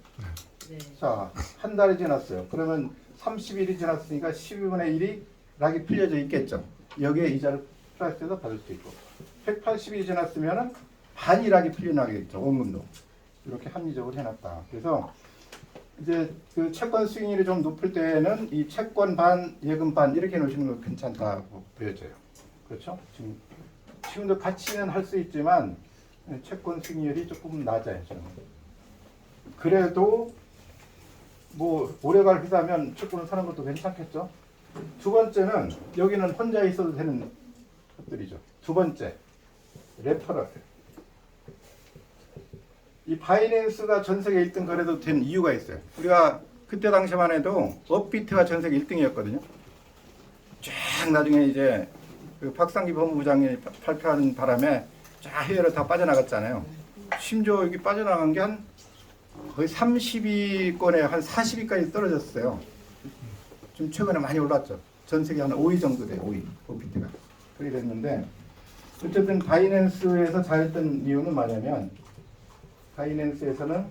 네. 자, 한 달이 지났어요. 그러면 30일이 지났으니까 12분의 1이 락이 풀려져 있겠죠. 여기에 이자를 플러스해서 받을 수 있고 180일이 지났으면 반이 락이 풀려나겠죠. 원금도. 이렇게 합리적으로 해놨다. 그래서 이제 그 채권 수익률이 좀 높을 때는 이 채권 반, 예금 반 이렇게 놓으시는 거 괜찮다고 보여져요. 그렇죠? 지금도 같이는 할 수 있지만 채권 수익률이 조금 낮아요. 저는. 그래도 뭐 오래갈 회사면 채권을 사는 것도 괜찮겠죠. 두 번째는 여기는 혼자 있어도 되는 것들이죠. 두 번째 레퍼럴. 이 바이낸스가 전 세계 1등 거래도 된 이유가 있어요. 우리가 그때 당시만 해도 업비트가 전 세계 1등이었거든요. 쫙 나중에 이제 그 박상기 법무부장이 발표하는 바람에 쫙 해외로 다 빠져나갔잖아요. 심지어 여기 빠져나간 게 한 거의 30위권에 한 40위까지 떨어졌어요. 좀 최근에 많이 올랐죠. 전 세계 한 5위 정도 돼요. 5위 오피트가 그렇게 됐는데 어쨌든 바이낸스에서 잘했던 이유는 뭐냐면 바이낸스에서는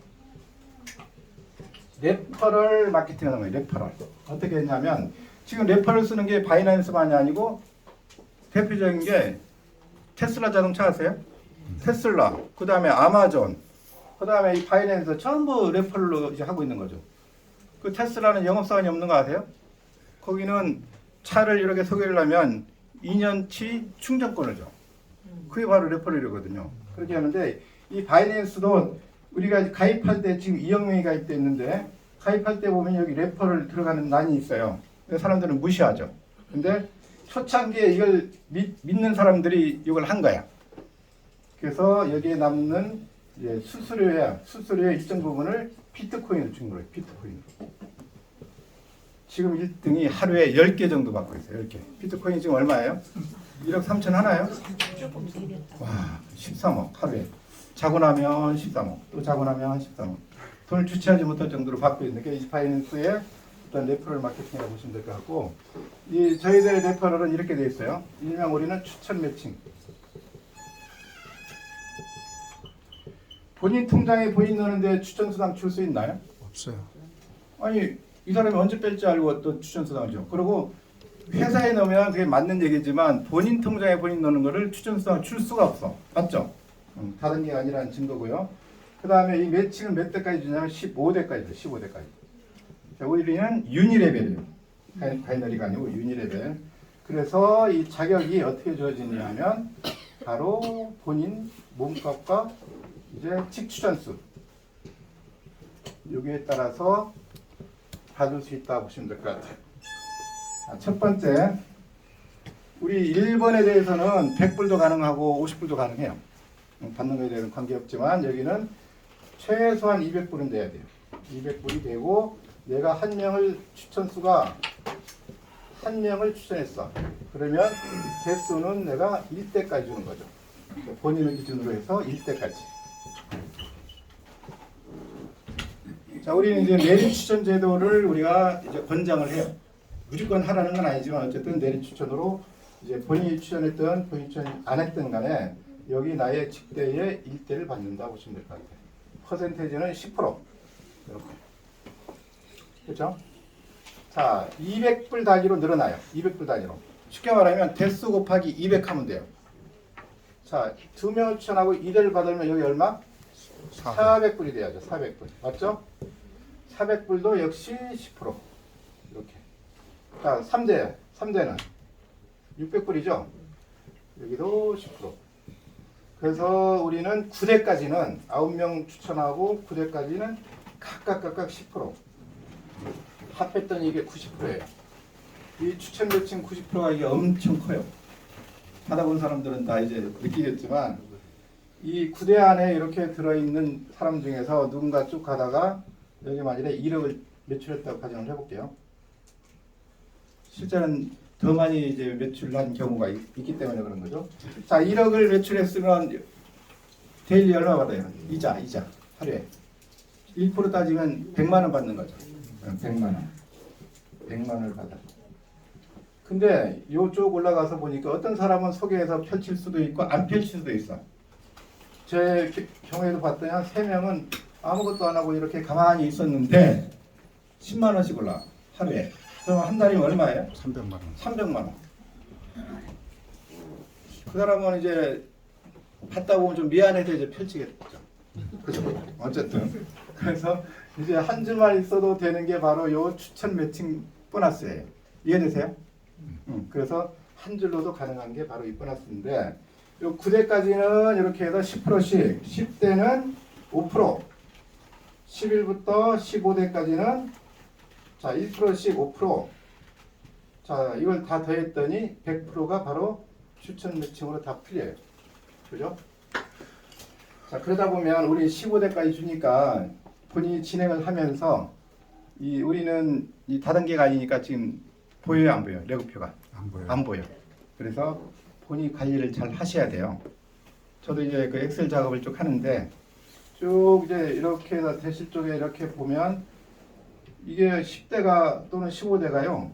레퍼럴 마케팅하는 거예요. 레퍼럴 어떻게 했냐면 지금 레퍼럴 쓰는 게 바이낸스만이 아니고 대표적인 게 테슬라 자동차 아세요? 테슬라, 그 다음에 아마존, 그 다음에 이 바이낸스 전부 레퍼럴로 이제 하고 있는 거죠. 그 테슬라는 영업사원이 없는 거 아세요? 거기는 차를 이렇게 소개를 하면 2년치 충전권을 줘. 그게 바로 레퍼럴이거든요. 그렇게 하는데 이 바이낸스도 우리가 가입할 때 지금 2억 명이 가입돼 있는데 가입할 때 보면 여기 레퍼럴 들어가는 란이 있어요. 사람들은 무시하죠. 근데 초창기에 이걸 믿는 사람들이 이걸 한 거야. 그래서 여기에 남는 이제 수수료의 일정 부분을 비트코인을 준 거예요. 비트코인으로. 지금 1등이 하루에 10개 정도 받고 있어요. 10개. 비트코인이 지금 얼마예요? 1억 3천 하나요? 와, 13억 하루에. 자고 나면 13억, 또 자고 나면 13억. 돈을 주체하지 못할 정도로 받고 있는 게 이 바이낸스의 일단 레퍼럴 마케팅이라고 보시면 될 것 같고, 이 저희들의 레퍼럴은 이렇게 돼 있어요. 일명 우리는 추천 매칭. 본인 통장에 본인 넣는데 추천 수당 줄 수 있나요? 없어요. 아니 이 사람이 언제 뺄지 알고 또 추천 수당을 줘. 그리고 회사에 넣으면 그게 맞는 얘기지만 본인 통장에 본인 넣는 거를 추천 수당을 줄 수가 없어. 맞죠? 다른 게 아니라는 증거고요. 그 다음에 이 매칭을 몇 대까지 주냐면 15대까지 돼. 15대까지. 자, 우리는 유니레벨이에요. 바이너리가 아니고 유니레벨. 그래서 이 자격이 어떻게 주어지냐면 바로 본인 몸값과 이제 직추천수 여기에 따라서 받을 수 있다 보시면 될 것 같아요. 첫 번째, 우리 1번에 대해서는 100불도 가능하고 50불도 가능해요. 받는 거에 대해서는 관계없지만 여기는 최소한 200불은 돼야 돼요. 200불이 되고 내가 한 명을 추천수가 한 명을 추천했어. 그러면 개수는 내가 1대까지 주는 거죠. 본인을 기준으로 해서 1대까지. 자, 우리는 이제 내리 추천 제도를 우리가 이제 권장을 해요. 무조건 하라는 건 아니지만 어쨌든 내리 추천으로 이제 본인이 추천했던 본인이 추천 안 했던 간에 여기 나의 직대의 1대를 받는다 보시면 될 것 같아요. 퍼센테이지는 10%. 이렇게. 그렇죠? 자, 200불 단위로 늘어나요. 200불 단위로. 쉽게 말하면 대수 곱하기 200 하면 돼요. 자, 2명을 추천하고 2대를 받으면 여기 얼마? 400불이 돼야죠. 400불. 맞죠? 400불도 역시 10%. 이렇게. 자, 3대는 600불이죠? 여기도 10%. 그래서 우리는 9대까지는 9명 추천하고 9대까지는 각각 10%. 합했더니 이게 90%예요. 이 추천 매칭 90%가 이게 엄청 커요. 하다 본 사람들은 다 이제 느끼겠지만 이 9대 안에 이렇게 들어있는 사람 중에서 누군가 쭉 가다가 여기 만일에 1억을 매출했다고 가정을 해볼게요. 실제는 더 많이 이제 매출한 경우가 있기 때문에 그런 거죠. 자, 1억을 매출했으면 데일리 얼마 받아요? 이자 하루에 1% 따지면 100만 원 받는 거죠. 100만 원. 100만 원을 받아. 근데 요쪽 올라가서 보니까 어떤 사람은 소개해서 펼칠 수도 있고 안 펼칠 수도 있어. 제 경우에도 봤더니 한 3명은 아무것도 안 하고 이렇게 가만히 있었는데 10만 원씩 올라 하루에. 그럼 한 달이면 얼마예요? 300만 원. 300만 원. 그 사람은 이제 받다 보면 좀 미안해서 이제 펼치겠죠. 그죠? 어쨌든 그래서 이제 한 주만 있어도 되는 게 바로 요 추천 매칭 보너스예요. 이해되세요? 그래서 한 줄로도 가능한 게 바로 이 보너스인데 요 9대까지는 이렇게 해서 10%씩 10대는 5% 11부터 15대까지는 자 1%씩 5% 자 이걸 다 더했더니 100%가 바로 추천 매칭으로 다 풀려요. 그죠? 자 그러다 보면 우리 15대까지 주니까 본인이 진행을 하면서 이 우리는 이 다단계가 아니니까 지금 보여요 안 보여요? 레고표가 안 보여요. 안 보여. 그래서 본인이 관리를 잘 하셔야 돼요. 저도 이제 그 엑셀 작업을 쭉 하는데 쭉 이제 이렇게 해서 대실 쪽에 이렇게 보면 이게 10대가 또는 15대가요.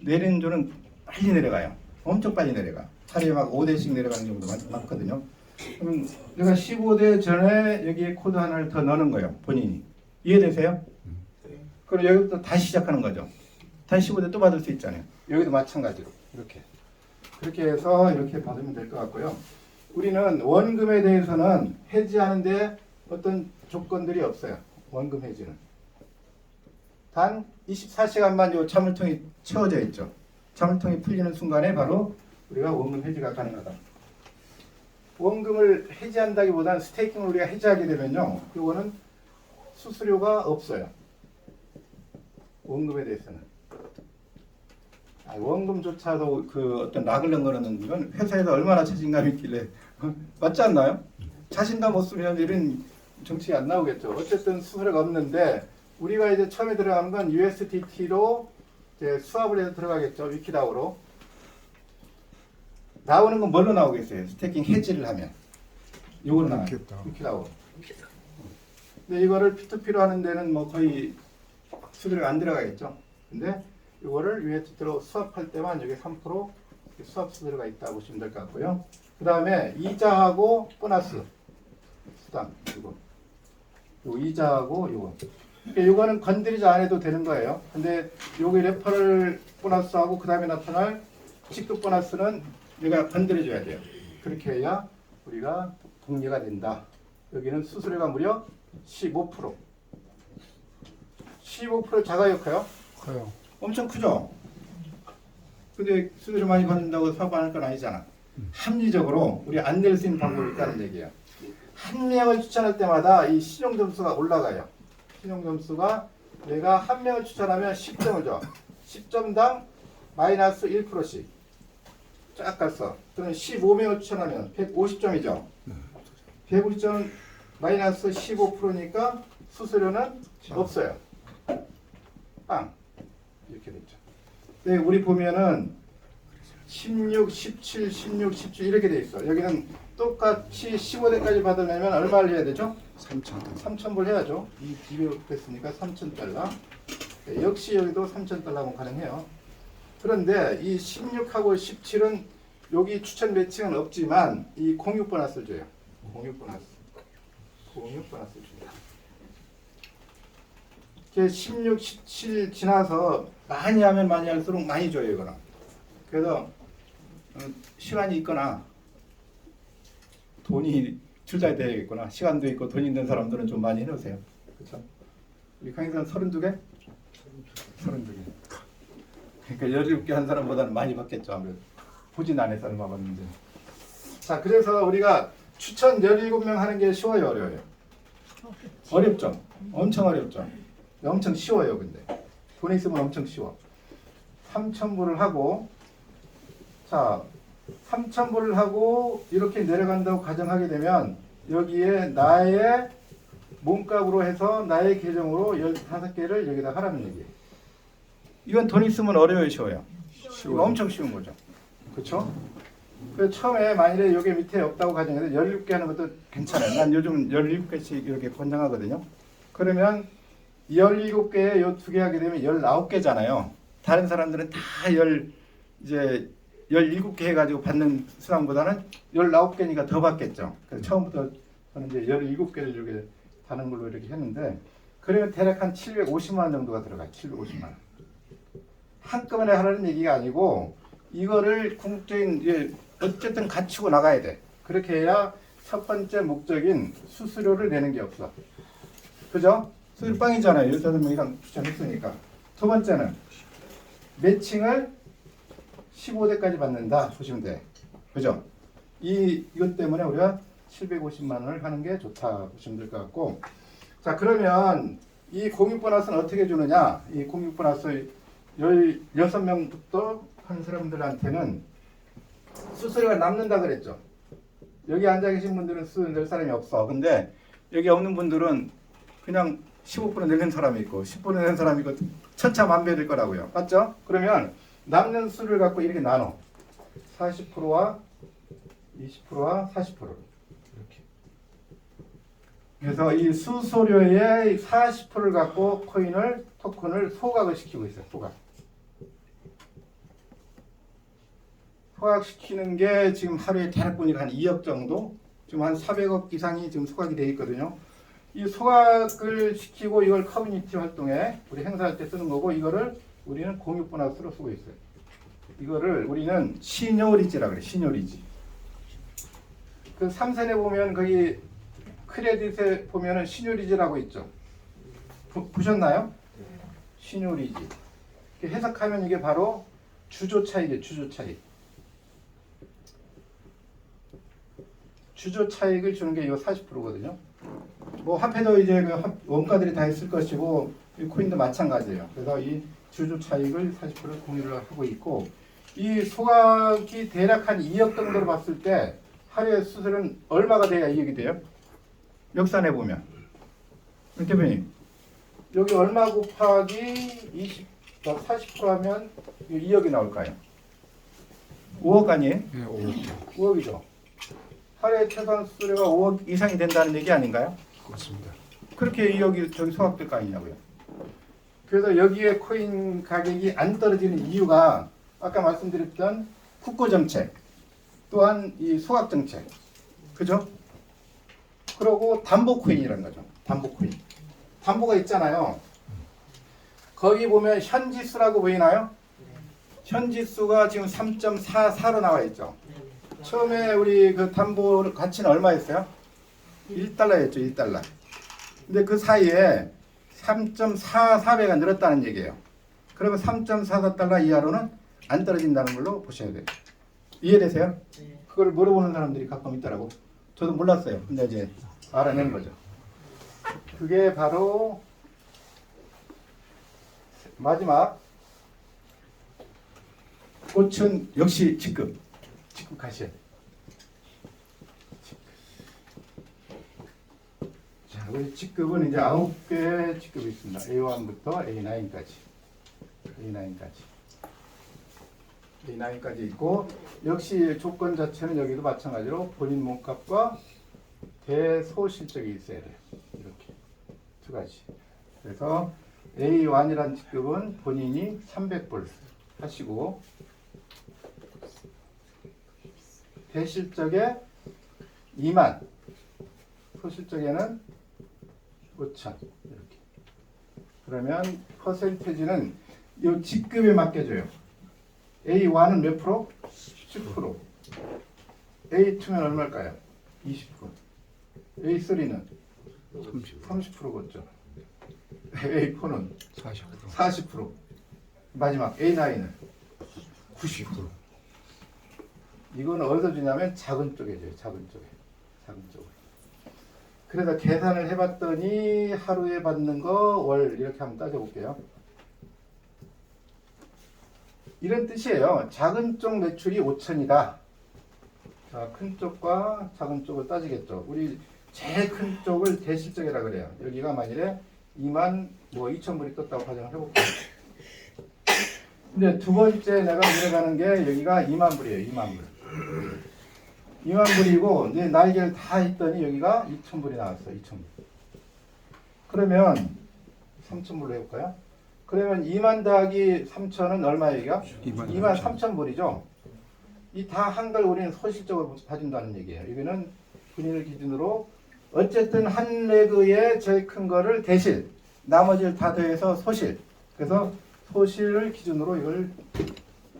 내리는 줄은 빨리 내려가요. 엄청 빨리 내려가. 하루에 막 5대씩 내려가는 경우도 많거든요. 그럼 내가 15대 전에 여기에 코드 하나를 더 넣는 거예요. 본인이. 이해되세요? 그럼 여기부터 다시 시작하는 거죠. 다시 15대 또 받을 수 있잖아요. 여기도 마찬가지로 이렇게. 그렇게 해서 이렇게 받으면 될 것 같고요. 우리는 원금에 대해서는 해지하는데 어떤 조건들이 없어요. 원금 해지는. 단 24시간만 요 자물통이 채워져 있죠. 자물통이 풀리는 순간에 바로 우리가 원금 해지가 가능하다. 원금을 해지한다기보다는 스테이킹을 우리가 해지하게 되면요. 이거는 수수료가 없어요. 원금에 대해서는. 원금조차도 그 어떤 락을 넣는 이건 회사에서 얼마나 자신감이 있길래 맞지 않나요? 자신감 없으면 이런 정책이 안 나오겠죠. 어쨌든 수수료가 없는데 우리가 이제 처음에 들어가는 건 USDT로 이제 수합을 해서 들어가겠죠. 위키다우로. 나오는 건 뭘로 나오겠어요? 스테이킹 해지를 하면. 요거로 나와요. 위키다우. 근데 이거를 P2P로 하는 데는 뭐 거의 수수료가 안 들어가겠죠. 근데 이거를 USDT로 수합할 때만 여기 3% 수합 수수료가 있다고 보시면 될 것 같고요. 그 다음에 이자하고 보너스 수당 이거. 요 이자하고 요거. 그러니까 요거는 건드리지 않아도 되는 거예요. 근데 요기 레퍼럴 보너스하고 그 다음에 나타날 직급 보너스는 내가 건드려줘야 돼요. 그렇게 해야 우리가 독려가 된다. 여기는 수수료가 무려 15%. 15% 작아요, 커요? 커요. 엄청 크죠? 근데 수수료 많이 받는다고 사고 안 할 건 아니잖아. 합리적으로 우리 안 낼 수 있는 방법이 있다는 얘기예요. 한 명을 추천할 때마다 이 신용 점수가 올라가요. 신용 점수가 내가 한 명을 추천하면 10점을 줘. 10점당 마이너스 1%씩 쫙 갔어. 그럼 15명을 추천하면 150점이죠. 150점 마이너스 15%니까 수수료는 없어요. 빵. 이렇게 됐죠. 네, 우리 보면은 16, 17, 16, 17 이렇게 돼 있어. 여기는 똑같이 15대까지 받으려면 얼마를 해야 되죠? 3,000불 해야죠. 이 비교했으니까 3,000달러. 네, 역시 여기도 3,000달러면 가능해요. 그런데 이 16하고 17은 여기 추천 매칭은 없지만 이 공유 보너스를 줘요. 공유 보너스. 공유 보너스를 줍니다. 16, 17 지나서 많이 하면 많이 할수록 많이 줘요, 이거는. 그래서 시간이 있거나 돈이 투자되겠구나. 시간도 있고 돈 있는 사람들은 좀 많이 해놓으세요. 그렇죠? 우리 강의사는 32개? 32개. 그러니까 17개 한 사람보다는 많이 받겠죠. 아무래도. 보진 않아서 얼마 받는지. 자, 그래서 우리가 추천 17명 하는 게 쉬워요, 어려워요? 어렵죠? 엄청 어렵죠? 엄청 쉬워요, 근데. 돈 있으면 엄청 쉬워. 3,000불을 하고, 자, 3,000불을 하고 이렇게 내려간다고 가정하게 되면 여기에 나의 몸값으로 해서 나의 계정으로 15개를 여기다 하라는 얘기예요. 이건 돈 있으면 어려워요, 쉬워요? 쉬워요. 엄청 쉬운 거죠. 그렇죠? 그래서 처음에 만일에 여기 밑에 없다고 가정해서 17개 하는 것도 괜찮아요. 난 요즘 17개씩 이렇게 권장하거든요. 그러면 17개에 요 2개 하게 되면 19개잖아요. 다른 사람들은 다 이제 17개 해가지고 받는 수당보다는 19개니까 더 받겠죠. 그래서 처음부터 저는 이제 17개를 이렇게 다는 걸로 이렇게 했는데, 그러면 대략 한 750만 원 정도가 들어가요. 750만 원. 한꺼번에 하라는 얘기가 아니고, 이거를 궁극적인, 이제 어쨌든 갖추고 나가야 돼. 그렇게 해야 첫 번째 목적인 수수료를 내는 게 없어. 그죠? 수수료 빵이잖아요. 15명이랑 추천했으니까. 두 번째는 매칭을 15대까지 받는다 보시면 돼. 그죠? 이것 때문에 우리가 750만 원을 하는 게 좋다 보시면 될 것 같고, 자, 그러면 이 공유 보너스는 어떻게 주느냐? 이 공유 보너스 16명부터 한 사람들한테는 수수료가 남는다 그랬죠. 여기 앉아 계신 분들은 수수료 낼 사람이 없어. 근데 여기 없는 분들은 그냥 15% 내는 사람이 있고 10% 내는 사람이 있고 천차만별일 거라고요. 맞죠? 그러면 남는 수를 갖고 이렇게 나눠. 40%와 20%와 40% 이렇게. 그래서 이 수수료의 40%를 갖고 토큰을 소각을 시키고 있어요. 소각시키는 게 지금 하루에 대략 보니까 한 2억 정도, 지금 한 400억 이상이 지금 소각이 되어 있거든요. 이 소각을 시키고 이걸 커뮤니티 활동에 우리 행사할 때 쓰는 거고, 이거를 우리는 공유 보너스로 쓰고 있어요. 이거를 우리는 시뇨리지라고 그래요. 시뇨리지. 그 3선에 보면 거기 크레딧에 보면은 시뇨리지라고 있죠. 보셨나요? 시뇨리지. 해석하면 이게 바로 주조 차익이에요. 주조 차익. 주조 차익을 주는 게 이거 40%거든요. 뭐 화폐도 이제 그 원가들이 다 있을 것이고, 이 코인도 마찬가지예요. 그래서 이 주조 차익을 40% 공유를 하고 있고, 이 소각이 대략 한 2억 정도로 봤을 때 하루에 수수료는 얼마가 돼야 이익이 돼요? 역산해 보면, 대표님 여기 얼마 곱하기 40% 하면 2억이 나올까요? 5억 아니에요? 네, 5억. 5억이죠. 하루에 최소한 수수료가 5억 이상이 된다는 얘기 아닌가요? 그렇습니다. 그렇게 2억이 저기 소각될 거 아니냐고요. 그래서 여기에 코인 가격이 안 떨어지는 이유가 아까 말씀드렸던 국고 정책, 또한 이 소각 정책, 그죠? 그리고 담보 코인이라는 거죠. 담보 코인. 담보가 있잖아요. 거기 보면 현지수라고 보이나요? 현지수가 지금 3.44로 나와 있죠. 처음에 우리 그 담보 가치는 얼마였어요? 1달러였죠, 1달러. 근데 그 사이에 3.44배가 늘었다는 얘기예요. 그러면 3.44달러 이하로는 안 떨어진다는 걸로 보셔야 돼요. 이해되세요? 네. 그걸 물어보는 사람들이 가끔 있더라고. 저도 몰랐어요. 근데 이제 알아낸 거죠. 그게 바로 마지막 꽃은 역시 직급 가셔야 돼요. 자, 우리 직급은 이제 9개의 직급이 있습니다. A1부터 A9까지 있고, 역시 조건 자체는 여기도 마찬가지로 본인 몸값과 대소실적이 있어야 돼요. 이렇게 두 가지. 그래서 A1이라는 직급은 본인이 300불 하시고, 대실적에 2만, 소실적에는 5천 이렇게. 그러면 퍼센테이지는 이 직급에 맡겨줘요. A1은 몇 프로? 10%. A2는 얼마일까요? 20%. A3는 30%겠죠. A4는 40%. 마지막 A9은 90%. 이건 어디서 주냐면 작은 쪽에 줘요. 작은 쪽에. 그래서 계산을 해봤더니 하루에 받는 거 월 이렇게 한번 따져볼게요. 이런 뜻이에요. 작은 쪽 매출이 5천이다. 자, 큰 쪽과 작은 쪽을 따지겠죠. 우리 제일 큰 쪽을 대실적이라 그래요. 여기가 만일에 2만 2천 불이 떴다고 가정을 해볼게요. 근데 두 번째 내가 물어가는 게 여기가 2만 불이에요. 2만 불. 2만 불이고 이제 날개를 다 했더니 여기가 2천 불이 나왔어요. 2천 불. 그러면 3천 불로 해볼까요? 그러면 2만 더하기 3천은 얼마예요? 여기가? 2만 3천 불이죠. 이 다 한걸 우리는 소실적으로 봐준다는 얘기예요. 여기는 군인을 기준으로 어쨌든 한 레그의 제일 큰 거를 대실, 나머지를 다 더해서 소실. 그래서 소실을 기준으로 이걸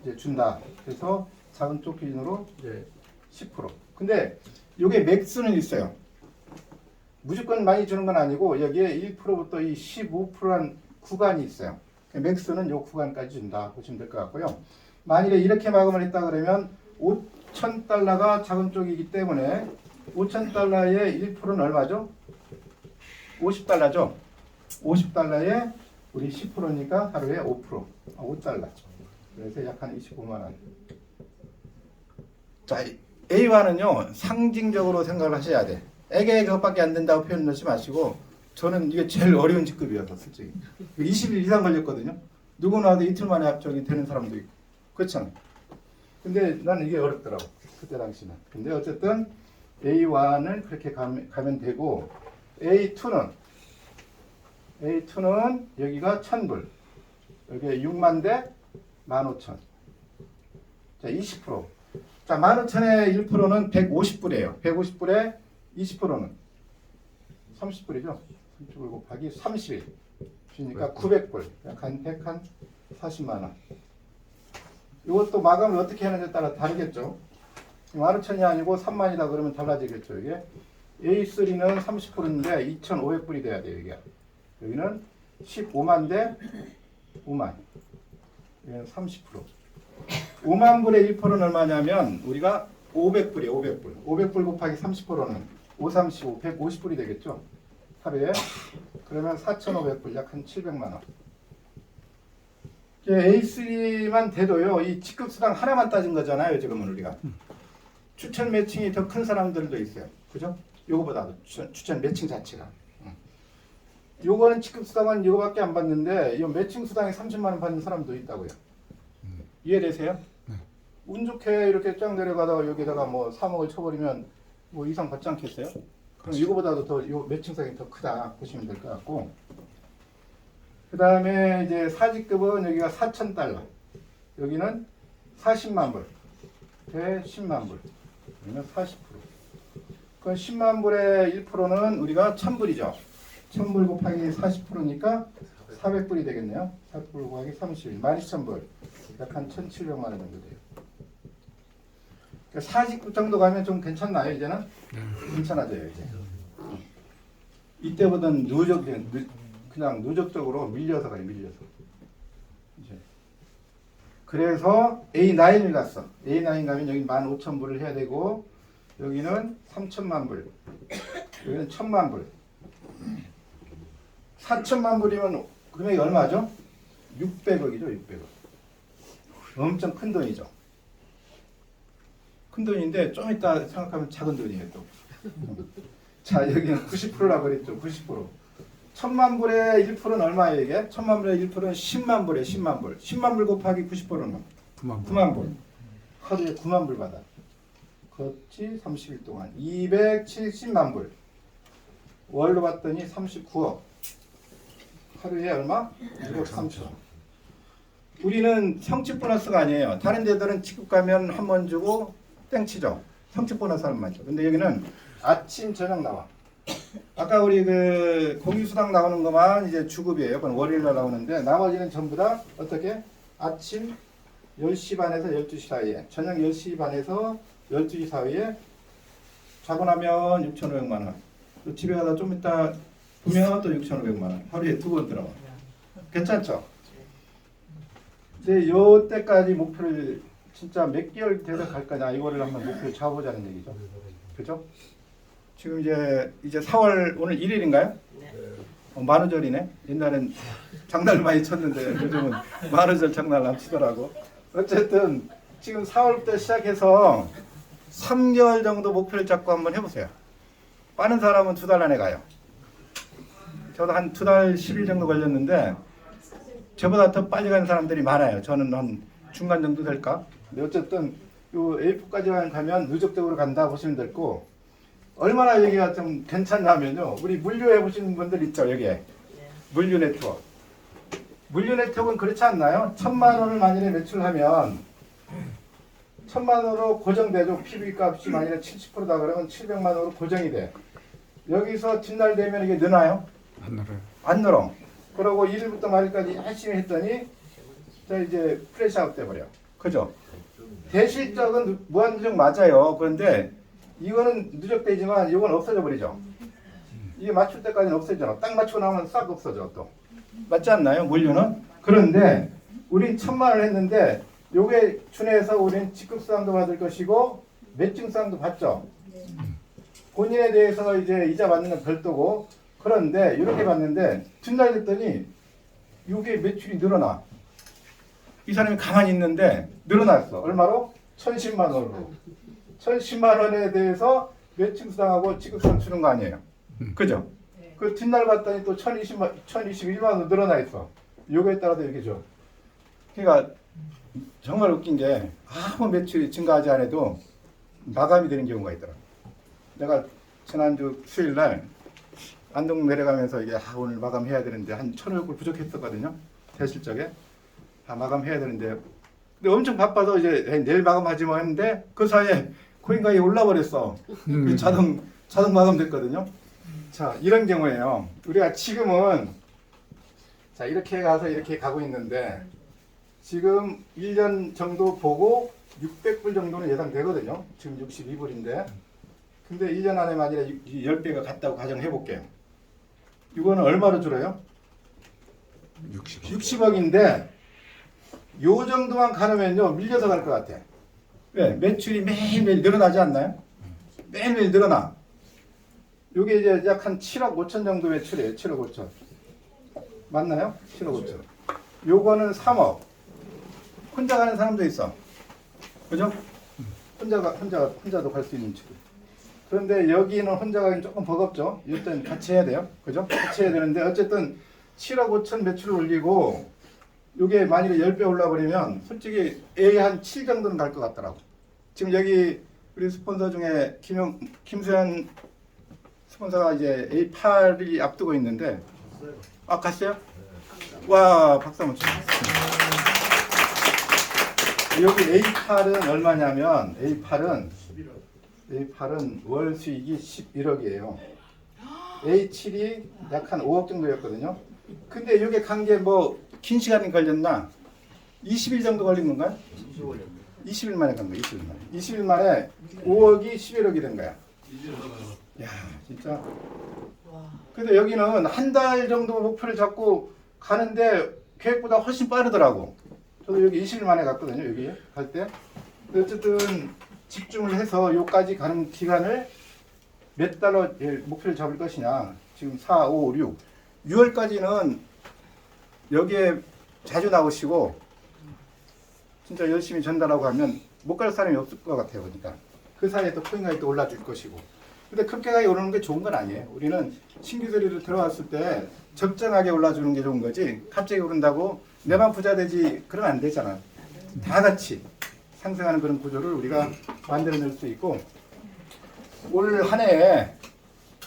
이제 준다. 그래서 작은 쪽 기준으로 이제 10%. 근데 이게 맥스는 있어요. 무조건 많이 주는 건 아니고 여기에 1%부터 이 15%란 구간이 있어요. 맥스는 이 구간까지 준다 보시면 될 것 같고요. 만일에 이렇게 마감을 했다 그러면 5,000달러가 작은 쪽이기 때문에 5,000달러의 1%는 얼마죠? 50달러죠. 50달러에 우리 10%니까 하루에 5달러. 그래서 약 한 25만 원. 자, A1은요 상징적으로 생각을 하셔야 돼. 에게 그것밖에 안 된다고 표현 넣지 마시고, 저는 이게 제일 어려운 직급이어서 솔직히 20일 이상 걸렸거든요. 누구나 와도 이틀 만에 합격이 되는 사람도 있고 그렇잖아요. 근데 나는 이게 어렵더라고. 그때 당시는. 근데 어쨌든 A1을 그렇게 가면 되고 A2는 여기가 1000불. 여기에 6만 대 15,000. 자, 20%. 자, 15,000의 1%는 150불이에요. 150불에 20%는 30불이죠. 30불 곱하기 30일. 그러니까 900불. 약 한 140만 원. 이것도 마감을 어떻게 하느냐에 따라 다르겠죠. 15,000이 아니고 3만이다 그러면 달라지겠죠. 이게 A3는 30%인데 2,500불이 돼야 돼요. 이게. 여기는 15만 대 5만. 여기는 30%. 5만 불의 1%는 얼마냐면 우리가 500불이에요. 500불. 500불 곱하기 30%는 5, 35, 150불이 되겠죠. 하루에. 그러면 4,500불, 약 한 700만 원. A3만 돼도요. 이 직급수당 하나만 따진 거잖아요. 지금은 우리가. 추천 매칭이 더 큰 사람들도 있어요. 그죠? 요거보다도 추천 매칭 자체가. 요거는 직급수당은 이거밖에 안 받는데 이 매칭 수당에 30만 원 받는 사람도 있다고요. 이해되세요? 네. 운 좋게 이렇게 쫙 내려가다가 여기다가 뭐 3억을 쳐버리면 뭐 이상 받지 않겠어요? 그럼 이거보다도 더 요 매칭성이 더 크다 보시면 될 것 같고. 그 다음에 이제 사직급은 여기가 4,000달러. 여기는 40만 불. 대 10만 불. 여기는 40%. 그 10만 불의 1%는 우리가 1,000불이죠. 1,000불 곱하기 40%니까 400불이 되겠네요. 400불 곱하기 30일. 12,000불. 약 한 1,700만 원 정도 돼요. 그러니까 40급 정도 가면 좀 괜찮나요, 이제는? 괜찮아져요, 이제. 이때보다는 그냥 누적적으로 밀려서 가요, 밀려서. 이제. 그래서 A9을 갔어. A9 가면 여기 15,000불을 해야 되고, 여기는 3,000만 불. 여기는 1,000만 불. 4,000만 불이면 금액이 얼마죠? 600억이죠, 600억. 엄청 큰 돈이죠. 큰 돈인데 좀 이따 생각하면 작은 돈이에요 또. 자, 여기는 90%라고 그랬죠. 90%. 1,000만 불의 1%는 얼마예요 이게? 1,000만 불의 1%는 10만 불에 10만 불. 10만 불 곱하기 90%는 9만 불. 하루에 9만 불 받아. 그렇지 30일 동안 270만 불. 월로 봤더니 39억. 하루에 얼마? 6억 3천. 우리는 성취 보너스가 아니에요. 다른 데들은 직급 가면 한 번 주고 땡치죠. 성취 보너스 하나만 줘. 근데 여기는 아침 저녁 나와. 아까 우리 그 공유수당 나오는 것만 이제 주급이에요. 그건 월요일날 나오는데 나머지는 전부 다 어떻게? 아침 10시 반에서 12시 사이에, 저녁 10시 반에서 12시 사이에 자고 나면 6,500만 원. 또 집에 가다 좀 이따 보면 또 6,500만 원. 하루에 2번 들어와. 괜찮죠? 이제 요 때까지 목표를 진짜 몇 개월 돼서 갈 거냐 이거를 한번 목표를 잡아보자는 얘기죠. 그죠? 지금 이제 4월 오늘 1일인가요? 네. 만우절이네. 옛날엔 장날 많이 쳤는데 요즘은 만우절 장날 안 치더라고. 어쨌든 지금 4월부터 시작해서 3개월 정도 목표를 잡고 한번 해보세요. 빠른 사람은 2달 안에 가요. 저도 한 2달 10일 정도 걸렸는데 저보다 더 빨리 가는 사람들이 많아요. 저는 한 중간 정도 될까? 근데 어쨌든 요 A4까지만 가면 누적적으로 간다 보시면 되고, 얼마나 여기가 좀 괜찮냐면요. 우리 물류 해보시는 분들 있죠, 여기에. 물류 네트워크. 물류 네트워크는 그렇지 않나요? 1,000만 원을 만일에 매출하면 1,000만 원으로 고정되죠. PB 값이 만일에 70%다 그러면 700만 원으로 고정이 돼. 여기서 뒷날 되면 이게 느나요? 안 늘어요. 안 늘어. 그러고 1일부터 말일까지 열심히 했더니 자 이제 프레시아웃 돼버려. 그죠? 대실적은 무한누적 맞아요. 그런데 이거는 누적되지만 이건 없어져 버리죠. 이게 맞출 때까지는 없어지잖아. 딱 맞추고 나면 싹 없어져 또. 맞지 않나요? 물류는? 그런데 우린 1,000만 원을 했는데 요게 준해서 우리는 직급수당도 받을 것이고 매칭수당도 받죠. 본인에 대해서 이제 이자 받는 건 별도고, 그런데 이렇게 봤는데 뒷날 됐더니 이게 매출이 늘어나. 이 사람이 가만히 있는데 늘어났어. 얼마로? 1,010만 원으로. 1,010만 원에 대해서 매칭수당하고 지급수당 주는 거 아니에요. 그죠? 그 뒷날 봤더니 또 1,021만 원 늘어나 있어. 요거에 따라서 이렇게 줘. 그러니까 정말 웃긴 게 아무 매출이 증가하지 않아도 마감이 되는 경우가 있더라. 내가 지난주 수요일 날 안동 내려가면서 이게 오늘 마감해야 되는데 한 1,500불 부족했었거든요. 대실적에 마감해야 되는데 근데 엄청 바빠서 이제 내일 마감하지 뭐 했는데 그 사이에 코인가에 올라버렸어. 자동 마감됐거든요. 자, 이런 경우에요. 우리가 지금은 자 이렇게 가서 이렇게 가고 있는데 지금 1년 정도 보고 600불 정도는 예상되거든요. 지금 62불인데 근데 1년 안에 만일에 10배가 갔다고 가정해 볼게요. 이거는 얼마로 줄어요? 60억인데 요 정도만 가려면요 밀려서 갈 것 같아. 왜? 매출이 매일매일 늘어나지 않나요? 매일매일 늘어나. 요게 이제 약 한 7억 5천 정도 매출이에요. 7억 5천. 맞나요? 7억 5천. 요거는 3억. 혼자 가는 사람도 있어. 그죠? 혼자도 갈 수 있는 치료. 그런데 여기는 혼자 가긴 조금 버겁죠. 일단 같이 해야 돼요. 그죠? 같이 해야 되는데 어쨌든 7억 5천 매출을 올리고 요게 만일에 10배 올라버리면 솔직히 A 한 7 정도는 갈 것 같더라고. 지금 여기 우리 스폰서 중에 김수현 스폰서가 이제 A8이 앞두고 있는데 갔어요? 와 박수 한번 주세요. 여기 A8은 얼마냐면 A8은 월 수익이 11억이에요. A7이 약 한 5억 정도였거든요. 근데 이게 간 게 뭐 긴 시간이 걸렸나? 20일 정도 걸린 건가요? 20일 만에 간 거야. 20일 만에. 20일 만에 5억이 11억이 된 거야. 야, 진짜. 근데 여기는 한 달 정도 목표를 잡고 가는데 계획보다 훨씬 빠르더라고. 저도 여기 20일 만에 갔거든요. 여기 갈 때. 어쨌든 집중을 해서 여기까지 가는 기간을 몇 달로 목표를 잡을 것이냐. 지금 4, 5, 6. 6월까지는 여기에 자주 나오시고 진짜 열심히 전달하고 하면 못 갈 사람이 없을 것 같아요. 그러니까 그 사이에 또 코인가에 또 올라줄 것이고. 근데 급격하게 오르는 게 좋은 건 아니에요. 우리는 신규 세리로 들어왔을 때 적정하게 올라주는 게 좋은 거지. 갑자기 오른다고 내만 부자 되지 그러면 안 되잖아. 다 같이 상승하는 그런 구조를 우리가 만들어낼 수 있고 올 한 해에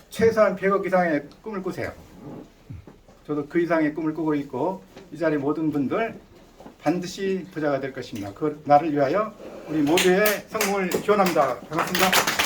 최소한 100억 이상의 꿈을 꾸세요. 저도 그 이상의 꿈을 꾸고 있고 이 자리 모든 분들 반드시 부자가 될 것입니다. 그 나를 위하여 우리 모두의 성공을 기원합니다. 반갑습니다.